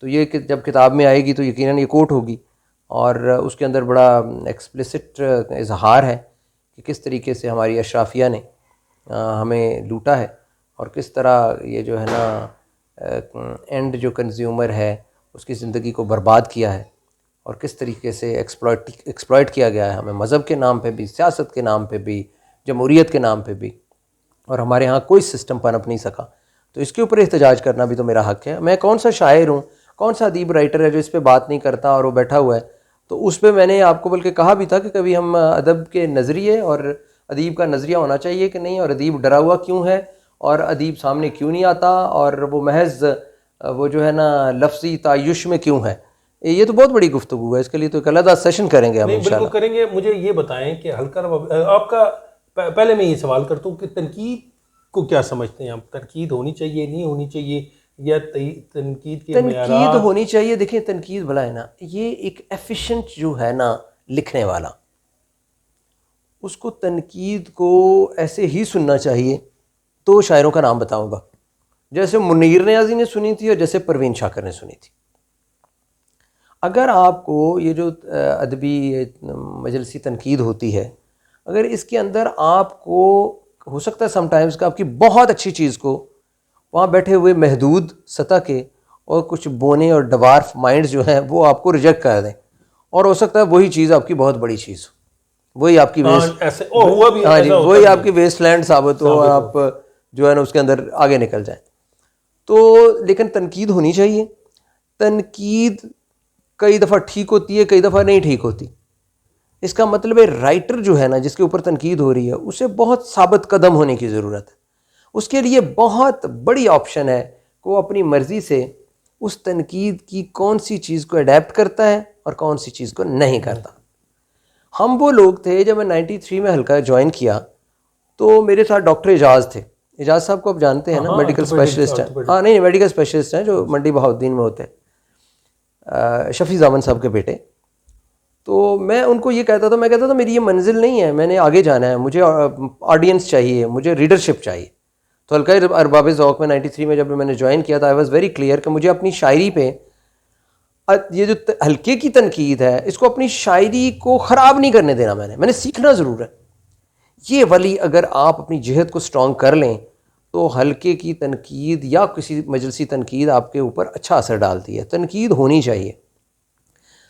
तो ये कि जब किताब में आएगी तो यकीनन ये कोट होगी, और उसके अंदर बड़ा एक्सप्लिसिट इजहार है कि किस तरीके से हमारी अशराफिया ने हमें लूटा है, और किस तरह ये जो है ना एंड जो कंज्यूमर है उसकी ज़िंदगी को बर्बाद किया है, और किस तरीके से एक्सप्लॉइट किया गया है हमें, मज़हब के नाम पे भी, सियासत के नाम पे भी, जमहूरियत के नाम पे भी, और हमारे यहाँ कोई सिस्टम पनप नहीं सका। तो इसके ऊपर एहतजाज करना भी तो मेरा हक़ है। मैं कौन सा शायर हूँ, कौन सा अदीब राइटर है जो इस पर बात नहीं करता और वो बैठा हुआ है। तो उस पर मैंने आपको बल्कि कहा भी था कि कभी हम अदब के नज़रिए और अदीब का नज़रिया होना चाहिए कि नहीं, और अदीब डरा हुआ क्यों है, और अदीब सामने क्यों नहीं आता, और वो महज वो जो है ना लफ्ज़ी तायुश में क्यों है। ये तो बहुत बड़ी गुफ्तगू है, इसके लिए तो एक अलग सेशन करेंगे हम इंशाल्लाह। बिल्कुल करेंगे। मुझे ये बताएं कि हल्का आपका पहले मैं ये सवाल करता हूँ कि तनकीद को क्या समझते हैं आप? तनकीद होनी चाहिए, नहीं होनी चाहिए, या तनकीद के तनकीद होनी चाहिए। देखिए तनकीद भला है ना, ये एक एफिशिएंट जो है ना लिखने वाला, उसको तनकीद को ऐसे ही सुनना चाहिए। तो शायरों का नाम बताऊंगा, जैसे मुनीर नियाज़ी ने सुनी थी और जैसे परवीन शाकर ने सुनी थी। अगर आपको ये जो अदबी मजलिसी तनकीद होती है, अगर इसके अंदर आपको हो सकता है समटाइम्स का आपकी बहुत अच्छी चीज़ को वहाँ बैठे हुए महदूद सतह के और कुछ बोने और डवार्फ माइंड्स जो हैं वो आपको रिजेक्ट कर दें, और हो सकता है वही चीज़ आपकी बहुत बड़ी चीज़ हो, वही आपकी वेस्ट, ऐसे हुआ भी, हाँ जी, वही आपकी वेस्टलैंड साबित हो और आप जो है ना उसके अंदर आगे निकल जाएं। तो लेकिन तनकीद होनी चाहिए। तनकीद कई दफ़ा ठीक होती है, कई दफ़ा नहीं ठीक होती। इसका मतलब है राइटर जो है ना जिसके ऊपर तनकीद हो रही है उसे बहुत साबित कदम होने की ज़रूरत है। उसके लिए बहुत बड़ी ऑप्शन है कि वो अपनी मर्ज़ी से उस तनकीद की कौन सी चीज़ को अडेप्ट करता है और कौन सी चीज़ को नहीं करता। हम वो लोग थे, जब मैं 93 में हल्का ज्वाइन किया तो मेरे साथ डॉक्टर एजाज़ थे। एजाज़ साहब को आप जानते हैं ना, मेडिकल स्पेशलिस्ट हैं। हाँ नहीं, मेडिकल स्पेशलिस्ट हैं जो मंडी बहाउद्दीन में होते हैं, शफी जामन साहब के बेटे। तो मैं उनको ये कहता था, मैं कहता था मेरी ये मंजिल नहीं है, मैंने आगे जाना है, मुझे ऑडियंस चाहिए, मुझे रीडरशिप चाहिए। तो हल्का अरबाब ज़ौक़ में 93 में जब मैंने ज्वाइन किया था, आई वॉज़ वेरी क्लियर कि मुझे अपनी शायरी पे ये जो हल्के की तनकीद है इसको अपनी शायरी को ख़राब नहीं करने देना। मैंने सीखना ज़रूर है। ये वाली अगर आप अपनी जहद को स्ट्रॉन्ग कर लें तो हल्के की तनकीद या किसी मजलिसी तनकीद आपके ऊपर अच्छा असर डालती है। तनकीद होनी चाहिए।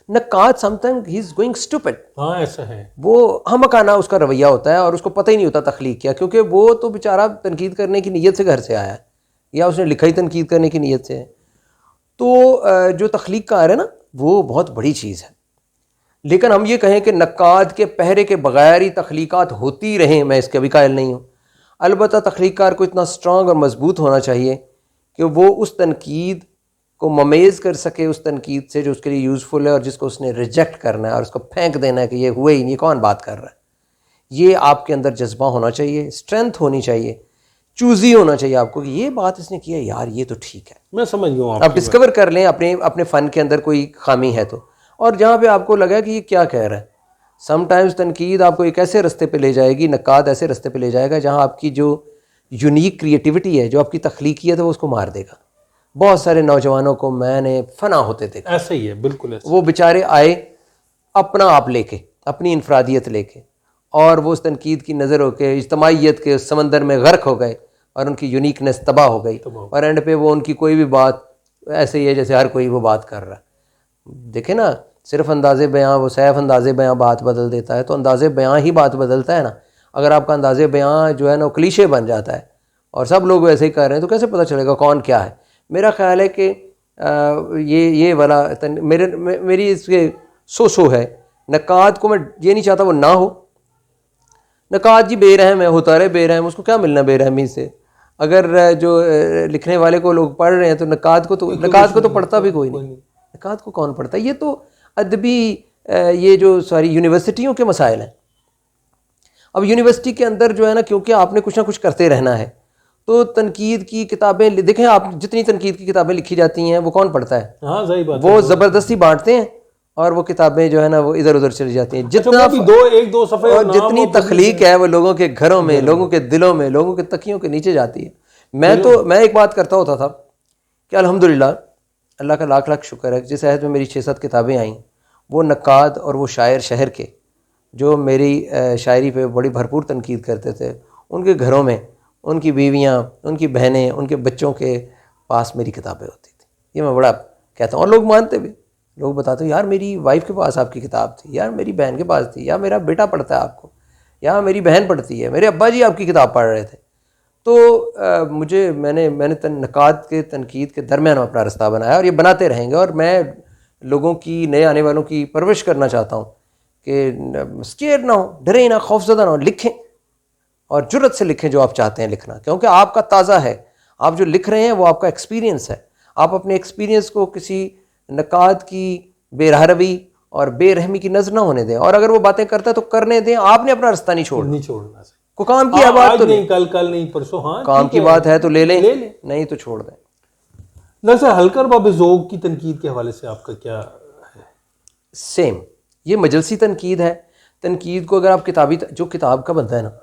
नक्काद sometime he is going stupid, हाँ ऐसा है, वो हमकाना उसका रवैया होता है और उसको पता ही नहीं होता तख्लीक क्या, क्योंकि वो तो बेचारा तनकीद करने की नीयत से घर से आया है या उसने लिखा ही तनकीद करने की नीयत से है। तो जो तख्लीक कार है ना वो बहुत बड़ी चीज़ है। लेकिन हम ये कहें कि नक्काद के पहरे के बगैर ही तख्लीकात होती रहें, मैं इसके भी कायल नहीं हूँ। अलबत्ता तख्लीकार को इतना स्ट्रॉन्ग और मजबूत होना चाहिए कि वो उस तनकीद को ममेज़ कर सके उस तनकीद से जो उसके लिए यूज़फुल है और जिसको उसने रिजेक्ट करना है और उसको फेंक देना है कि ये हुए ही नहीं, कौन बात कर रहा है। ये आपके अंदर जज्बा होना चाहिए, स्ट्रेंथ होनी चाहिए, चूज़ी होना चाहिए आपको कि ये बात इसने किया यार ये तो ठीक है। मैं समझ गया हूँ। आप डिस्कवर कर लें अपने फ़न के अंदर कोई खामी है तो, और जहाँ पे आपको लगा कि ये क्या कह रहा है। समटाइम्स तनकीद आपको एक ऐसे रास्ते पे ले जाएगी, नक्काद ऐसे रास्ते पे ले जाएगा जहाँ आपकी जो यूनिक क्रिएटिविटी है, जो आपकी तख्लीकियत है, वो उसको मार देगा। बहुत सारे नौजवानों को मैंने फना होते देखा। ऐसा ही है, बिल्कुल ऐसा। वो बेचारे आए अपना आप लेके, अपनी इनफरादियत लेके, और वो उस तनकीद की नज़र होके इज्तमाइयत के समंदर में गर्क हो गए और उनकी यूनिकनेस तबाह हो गई। और एंड पे वो उनकी कोई भी बात ऐसे ही है जैसे हर कोई वो बात कर रहा है। देखे ना, सिर्फ अंदाज़े बयां, वो सैफ अंदाज़े बयां बात बदल देता है, तो अंदाज़े बयां ही बात बदलता है ना। अगर आपका अंदाज़े बयां जो है ना क्लीशे बन जाता है और सब लोग वैसे ही कर रहे हैं तो कैसे पता चलेगा कौन क्या है। मेरा ख्याल है कि ये वाला मेरी इसके सो है। नक्काद को मैं ये नहीं चाहता वो ना हो। नक्काद जी बेरहम है, होता रहे बेरहम, उसको क्या मिलना बेरहमी से। अगर जो लिखने वाले को लोग पढ़ रहे हैं तो नक्काद को तो पढ़ता भी कोई नहीं। नक्काद को कौन पढ़ता है। ये तो अदबी ये जो सारी यूनिवर्सिटियों के मसाइल हैं। अब यूनिवर्सिटी के अंदर जो है ना, क्योंकि आपने कुछ ना कुछ करते रहना है, तो तनकीद की किताबें देखें आप, जितनी तनकीद की किताबें लिखी जाती हैं वो कौन पढ़ता है। हाँ सही बात, वो ज़बरदस्ती बांटते हैं और वो किताबें जो है ना वो इधर उधर चली जाती हैं। जितना भी एक दो सफ़े और जितनी तख्लीक है वो लोगों के घरों में, लोगों के दिलों में, लोगों के तकियों के नीचे जाती है। मैं एक बात करता होता था कि अल्हम्दुलिल्लाह, अल्लाह का लाख लाख शुक्र है, जिस अहद में मेरी 6-7 किताबें आईं, वो नक्काद और वो शायर शहर के जो मेरी शायरी पे बड़ी भरपूर तनकीद करते थे, उनके घरों में उनकी बीवियाँ, उनकी बहनें, उनके बच्चों के पास मेरी किताबें होती थी। ये मैं बड़ा कहता हूँ और लोग मानते भी। लोग बताते यार मेरी वाइफ के पास आपकी किताब थी, यार मेरी बहन के पास थी, या मेरा बेटा पढ़ता है आपको, या मेरी बहन पढ़ती है, मेरे अब्बा जी आपकी किताब पढ़ रहे थे। तो मैंने नक्काद के तनकीद के दरमियान अपना रास्ता बनाया और ये बनाते रहेंगे। और मैं लोगों की, नए आने वालों की परवरिश करना चाहता हूँ कि स्केयर ना हो, डरे ना, खौफज़दा ना हो, लिखें और जुर्रत से लिखें जो आप चाहते हैं लिखना, क्योंकि आपका ताज़ा है। आप जो लिख रहे हैं वो आपका एक्सपीरियंस है। आप अपने एक्सपीरियंस को किसी नक्काद की बेरहमी और बेरहमी की नज़र ना होने दें, और अगर वो बातें करता है तो करने दें। आपने अपना रास्ता नहीं छोड़ना। को काम की बात तो नहीं, कल नहीं परसों, हाँ काम की बात है तो ले लें, नहीं तो छोड़ दें। वैसे हल्का अरबाब ज़ौक़ की तनकीद के हवाले से आपका क्या है? सेम, ये मजलसी तनकीद है। तनकीद को अगर आप जो किताब का बनता है ना,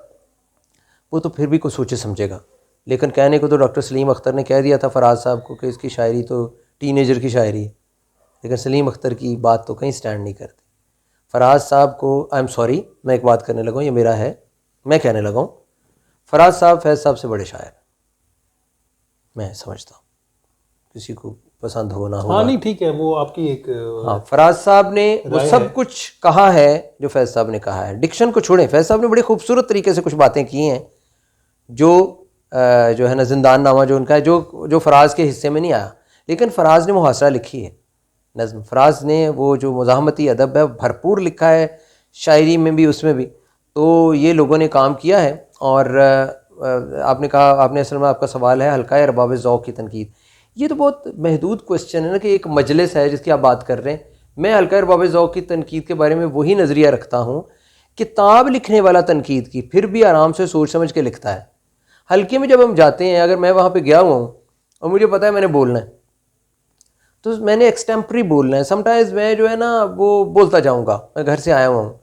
वो तो फिर भी कोई सोचे समझेगा। लेकिन कहने को तो डॉक्टर सलीम अख्तर ने कह दिया था फराज साहब को कि इसकी शायरी तो टीनेजर की शायरी है, लेकिन सलीम अख्तर की बात तो कहीं स्टैंड नहीं करती। फराज साहब को आई एम सॉरी, मैं एक बात करने लगा हूँ, ये मेरा है, मैं कहने लगा हूँ, फराज साहब फैज़ साहब से बड़े शायर मैं समझता हूँ, किसी को पसंद हो ना हो। हाँ नहीं ठीक है, वो आपकी एक हाँ, फराज साहब ने वो सब कुछ कहा है जो फैज़ साहब ने कहा है। डिक्शन को छोड़ें, फैज़ साहब ने बड़ी खूबसूरत तरीके से कुछ बातें की हैं जो है ना जिंदान नामा जो उनका है, जो फराज के हिस्से में नहीं आया, लेकिन फराज ने मुहासरा लिखी है नज़्म। फराज ने वो जो मुज़ाहमती अदब है भरपूर लिखा है, शायरी में भी उसमें भी, तो ये लोगों ने काम किया है। और आपने कहा, आपने असल में आपका सवाल है हल्का अरबाब ज़ौक़ की तनकीद, ये तो बहुत महदूद क्वेश्चन है ना कि एक मजलिस है जिसकी आप बात कर रहे हैं। मैं हल्का अरबाब ज़ौक़ की तनकीद के बारे में वही नज़रिया रखता हूँ, किताब लिखने वाला तनकीद की फिर भी आराम से सोच समझ के लिखता है। हल्के में जब हम जाते हैं, अगर मैं वहाँ पे गया हुआ हूँ और मुझे पता है मैंने बोलना है, तो मैंने एक्सटेम्परी बोलना है। समटाइम्स मैं जो है ना वो बोलता जाऊँगा, मैं घर से आया हुआ हूँ,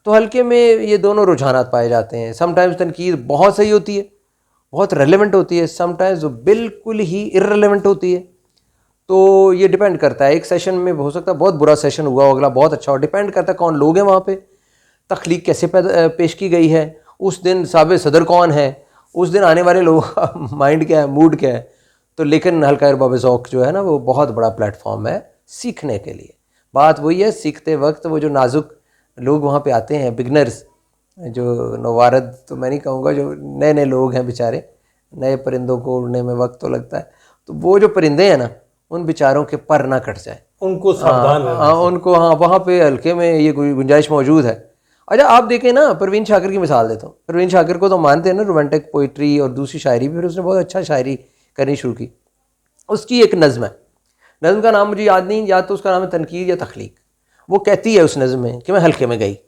तो हल्के में ये दोनों रुझानात पाए जाते हैं। समटाइम्स तनकीद बहुत सही होती है, बहुत रेलेवेंट होती है, समटाइम्स वो बिल्कुल ही इर्रेलेवेंट होती है। तो ये डिपेंड करता है, एक सेशन में हो सकता है बहुत बुरा सेशन हुआ हो, अगला बहुत अच्छा हो, डिपेंड करता है कौन लोग हैं वहाँ पे, तख्लीक कैसे पेश की गई है, उस दिन साबिक़ सदर कौन है, उस दिन आने वाले लोगों का माइंड क्या है, मूड क्या है। तो लेकिन हल्का अरबाब ज़ौक़ जो है ना वो बहुत बड़ा प्लेटफॉर्म है सीखने के लिए। बात वही है, सीखते वक्त वो जो नाजुक लोग वहाँ पे आते हैं, बिगनर्स, जो नवारद तो मैं नहीं कहूँगा, जो नए नए लोग हैं बेचारे, नए परिंदों को उड़ने में वक्त तो लगता है, तो वो जो परिंदे हैं ना उन बेचारों के पर ना कट जाए, उनको सावधान रहना। उनको हाँ वहाँ पे हल्के में ये गुंजाइश मौजूद है। अच्छा आप देखें ना, परवीन शाकिर की मिसाल देता हूँ। परवीन शाकिर को तो मानते हैं ना, रोमांटिक पोइट्री और दूसरी शायरी भी, फिर उसने बहुत अच्छा शायरी करनी शुरू की। उसकी एक नज़्म है, नज़्म का नाम मुझे याद नहीं, या तो उसका नाम है तनकीद या तख्लीक। वो कहती है उस नज़्म में कि मैं हल्के में गई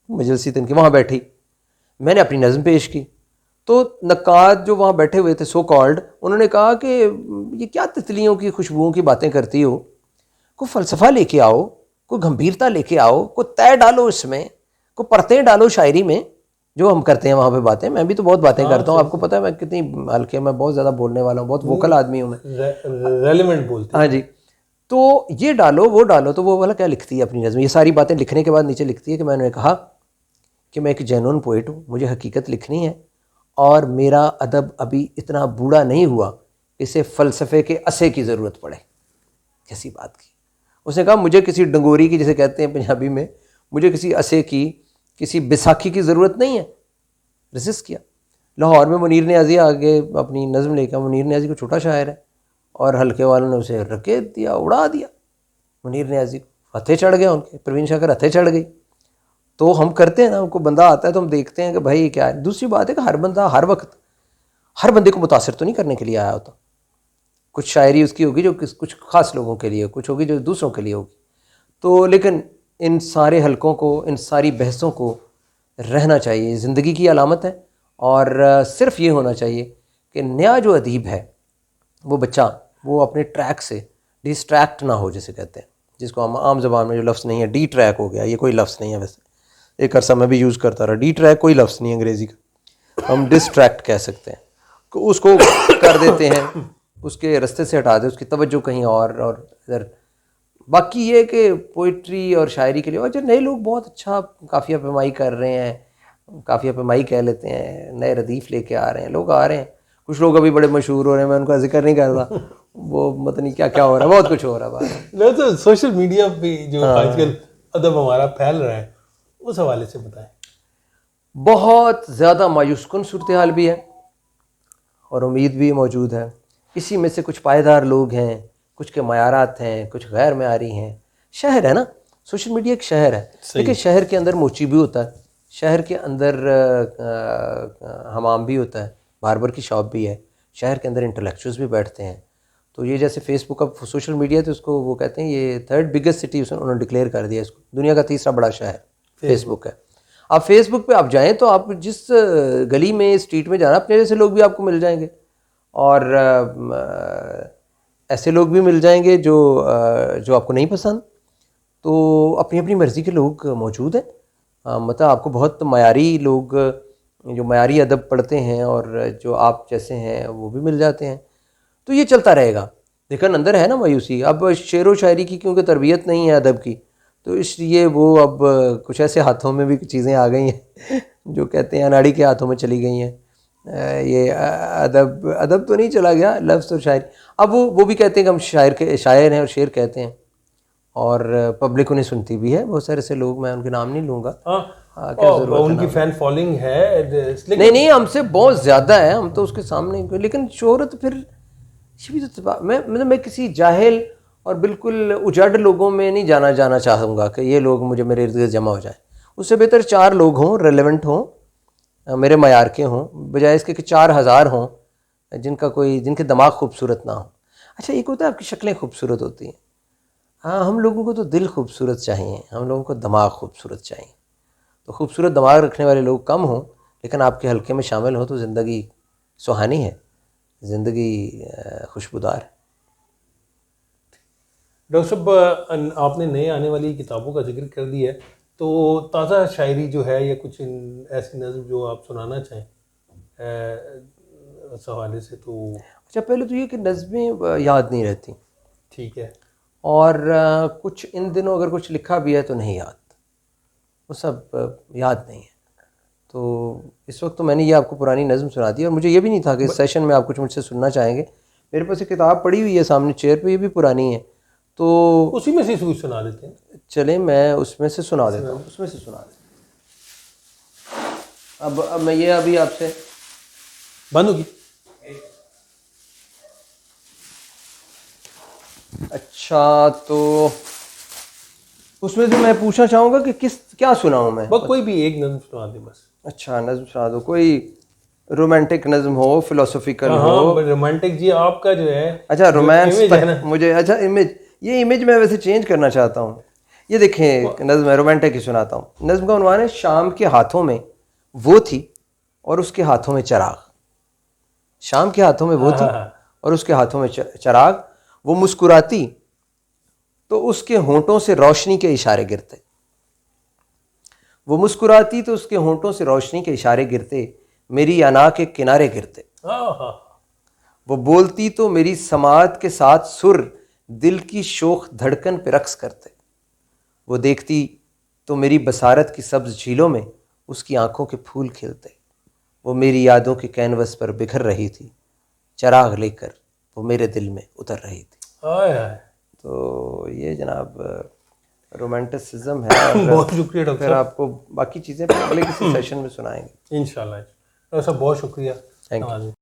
मजलिसी तनकीद, वहाँ बैठी, मैंने अपनी नज़्म पेश की, तो नक्काद जो वहाँ बैठे हुए थे सो कॉल्ड, उन्होंने कहा कि ये क्या तितलियों की खुशबुओं की बातें करती हो, कोई फ़लसफ़ा लेके आओ, कोई गंभीरता लेके आओ, कोई तय डालो इसमें, कोई परतें डालो शायरी में, जो हम करते हैं वहाँ पे बातें। मैं भी तो बहुत बातें करता हूँ, आपको पता है मैं कितनी हल्के में बहुत ज़्यादा बोलने वाला हूँ, बहुत वोकल आदमी हूँ मैं, रेलेवेंट बोलते हैं। हाँ जी, तो ये डालो वो डालो, तो वो वाला क्या लिखती है अपनी नज़्म, ये सारी बातें लिखने के बाद नीचे लिखती है कि मैंने कहा कि मैं एक जेन्युइन पोइट हूँ, मुझे हकीकत लिखनी है, और मेरा अदब अभी इतना बूढ़ा नहीं हुआ इसे फ़लसफ़े के असे की ज़रूरत पड़े। कैसी बात की उसने कहा, मुझे किसी डंगोरी की, जिसे कहते हैं पंजाबी में, मुझे किसी असे की, किसी बैसाखी की ज़रूरत नहीं है। रेसिस्ट किया। लाहौर में मुनीर नियाज़ी आगे अपनी नज़्म लेकर, मुनीर नियाज़ी को छोटा शायर है, और हल्के वालों ने उसे रकेत दिया, उड़ा दिया। मुनीर नियाज़ी को हथे चढ़ गया, उनके परवीन शाकिर हथे चढ़ गई। तो हम करते हैं ना, उनको बंदा आता है तो हम देखते हैं कि भाई क्या है। दूसरी बात है कि हर बंदा हर वक्त हर बंदे को मुतासिर तो नहीं करने के लिए आया होता। कुछ शायरी उसकी होगी जो कुछ ख़ास लोगों के लिए, कुछ होगी जो दूसरों के लिए होगी। तो लेकिन इन सारे हलकों को, इन सारी बहसों को रहना चाहिए, ज़िंदगी की अलामत है। और सिर्फ़ ये होना चाहिए कि नया जो अदीब है वो बच्चा, वो अपने ट्रैक से डिस्ट्रैक्ट ना हो, जिसे कहते हैं, जिसको हम आम ज़बान में जो लफ्ज़ नहीं है, डी ट्रैक हो गया, ये कोई लफ्ज़ नहीं है, वैसे एक अरसा मैं भी यूज़ करता रहा, डी ट्रैक कोई लफ्ज़ नहीं है अंग्रेज़ी का, हम डिस्ट्रैक्ट कह सकते हैं। तो उसको कर देते हैं, उसके रास्ते से हटा दे, उसकी तवज्जो कहीं और इधर। बाकी ये कि पोइट्री और शायरी के लिए, और जो नए लोग बहुत अच्छा काफ़िया पैमाई कर रहे हैं, काफ़िया पैमाई कह लेते हैं, नए रदीफ़ लेके आ रहे हैं, लोग आ रहे हैं। कुछ लोग अभी बड़े मशहूर हो रहे हैं, मैं उनका जिक्र नहीं करता, वो पता नहीं क्या क्या हो रहा है, बहुत कुछ हो रहा है। मैं तो सोशल मीडिया पे जो आजकल अदब हमारा फैल रहा है, उस हवाले से बताएं। बहुत ज़्यादा मायूसकुन सूरत हाल भी है और उम्मीद भी मौजूद है। इसी में से कुछ पायदार लोग हैं, कुछ के मयारात हैं, कुछ गैर मयारी हैं। शहर है ना, सोशल मीडिया एक शहर है, लेकिन शहर के अंदर मोची भी होता है, शहर के अंदर हमाम भी होता है, बार्बर की शॉप भी है, शहर के अंदर इंटेलेक्चुअल्स भी बैठते हैं। तो ये जैसे फेसबुक, अब सोशल मीडिया, तो उसको वो कहते हैं ये 3rd बिगेस्ट सिटी उन्होंने डिक्लेयर कर दिया इसको, दुनिया का 3रा बड़ा शहर फेसबुक है। आप फेसबुक पे आप जाएं तो आप जिस गली में, स्ट्रीट में जाना, अपने जैसे लोग भी आपको मिल जाएंगे, और ऐसे लोग भी मिल जाएंगे जो आपको नहीं पसंद। तो अपनी अपनी मर्ज़ी के लोग मौजूद हैं। मतलब आपको बहुत मयारी लोग जो मयारी अदब पढ़ते हैं और जो आप जैसे हैं वो भी मिल जाते हैं। तो ये चलता रहेगा, लेकिन अंदर है ना मायूसी। अब शेर व शायरी की क्योंकि तरबियत नहीं है अदब की, तो इसलिए वो अब कुछ ऐसे हाथों में भी चीज़ें आ गई हैं जो कहते हैं अनाड़ी के हाथों में चली गई हैं। ये अदब तो नहीं चला गया, लफ्ज़ और शायरी। अब वो भी कहते हैं कि हम शायर हैं और शेर कहते हैं, और पब्लिक उन्हें सुनती भी है। बहुत सारे ऐसे लोग, मैं उनके नाम नहीं लूँगा। क्या जरूरत उनकी फैन फॉलोइंग है, नहीं, हमसे बहुत ज़्यादा है, हम तो उसके सामने। लेकिन शोहरत फिर ये भी तो मैं किसी जाहिल और बिल्कुल उजड़ लोगों में नहीं जाना चाहूँगा कि ये लोग मुझे मेरे इर्द गिर्द जमा हो जाए। उससे बेहतर 4 लोग हों, रेलेवेंट हों, मेरे मयार के हों, बजाय इसके कि 4000 हों जिनके दिमाग खूबसूरत ना हो। अच्छा, एक होता है आपकी शक्लें खूबसूरत होती हैं। हाँ, हम लोगों को तो दिल खूबसूरत चाहिए, हम लोगों को दिमाग खूबसूरत चाहिए। तो खूबसूरत दिमाग रखने वाले लोग कम हों, लेकिन आपके हल्के में शामिल हो तो ज़िंदगी सुहानी है, ज़िंदगी खुशबूदार है। डॉक्टर साहब, आपने नए आने वाली किताबों का जिक्र कर दिया है, तो ताज़ा शायरी जो है या कुछ ऐसी नज़्म जो आप सुनाना चाहें इस हवाले से? तो अच्छा, पहले तो ये कि नज़में याद नहीं रहती, ठीक है, और कुछ इन दिनों अगर कुछ लिखा भी है तो नहीं याद, वो सब याद नहीं है। तो इस वक्त तो मैंने ये आपको पुरानी नज़म सुना दी, और मुझे ये भी नहीं था कि इस सेशन में आप कुछ मुझसे सुनना चाहेंगे। मेरे पास एक किताब पड़ी हुई है सामने चेयर पे, ये भी पुरानी है, तो उसी में से कुछ सुना देते हैं। चले मैं उसमें से सुना देता हूँ, उसमें से सुना देता हूँ। अब मैं ये अभी आपसे बंद होगी। अच्छा, तो उसमें से मैं पूछना चाहूँगा कि क्या सुनाऊँ मैं? बस कोई भी एक नज़म सुना दे बस। अच्छा, नज़म सुना दो, कोई रोमांटिक नज़म हो, फिलोसॉफिकल हो। रोमांटिक जी आपका जो है, अच्छा, रोमांस मुझे, अच्छा इमेज मैं वैसे चेंज करना चाहता हूँ। ये देखें नज़म है, रोमांटिक ही सुनाता हूँ। नज़म का उन्वान है, शाम के हाथों में वो थी और उसके हाथों में चराग। शाम के हाथों में वो थी और उसके हाथों में चराग। वो मुस्कुराती तो उसके होंठों से रोशनी के इशारे गिरते। वो मुस्कुराती तो उसके होंठों से रोशनी के इशारे गिरते, मेरी अना के किनारे गिरते। वो बोलती तो मेरी समात के साथ सुर दिल की शोख धड़कन पे रक्स करते। वो देखती तो मेरी बसारत की सब्ज झीलों में उसकी आंखों के फूल खिलते। वो मेरी यादों के कैनवस पर बिखर रही थी, चराग लेकर वो मेरे दिल में उतर रही थी। तो ये जनाब रोमांटिसिज्म है। बहुत शुक्रिया डॉक्टर फिर आपको बाकी चीज़ें अगले किसी सेशन में सुनाएंगे इंशाल्लाह। डॉक्टर साहब बहुत शुक्रिया। Thank you.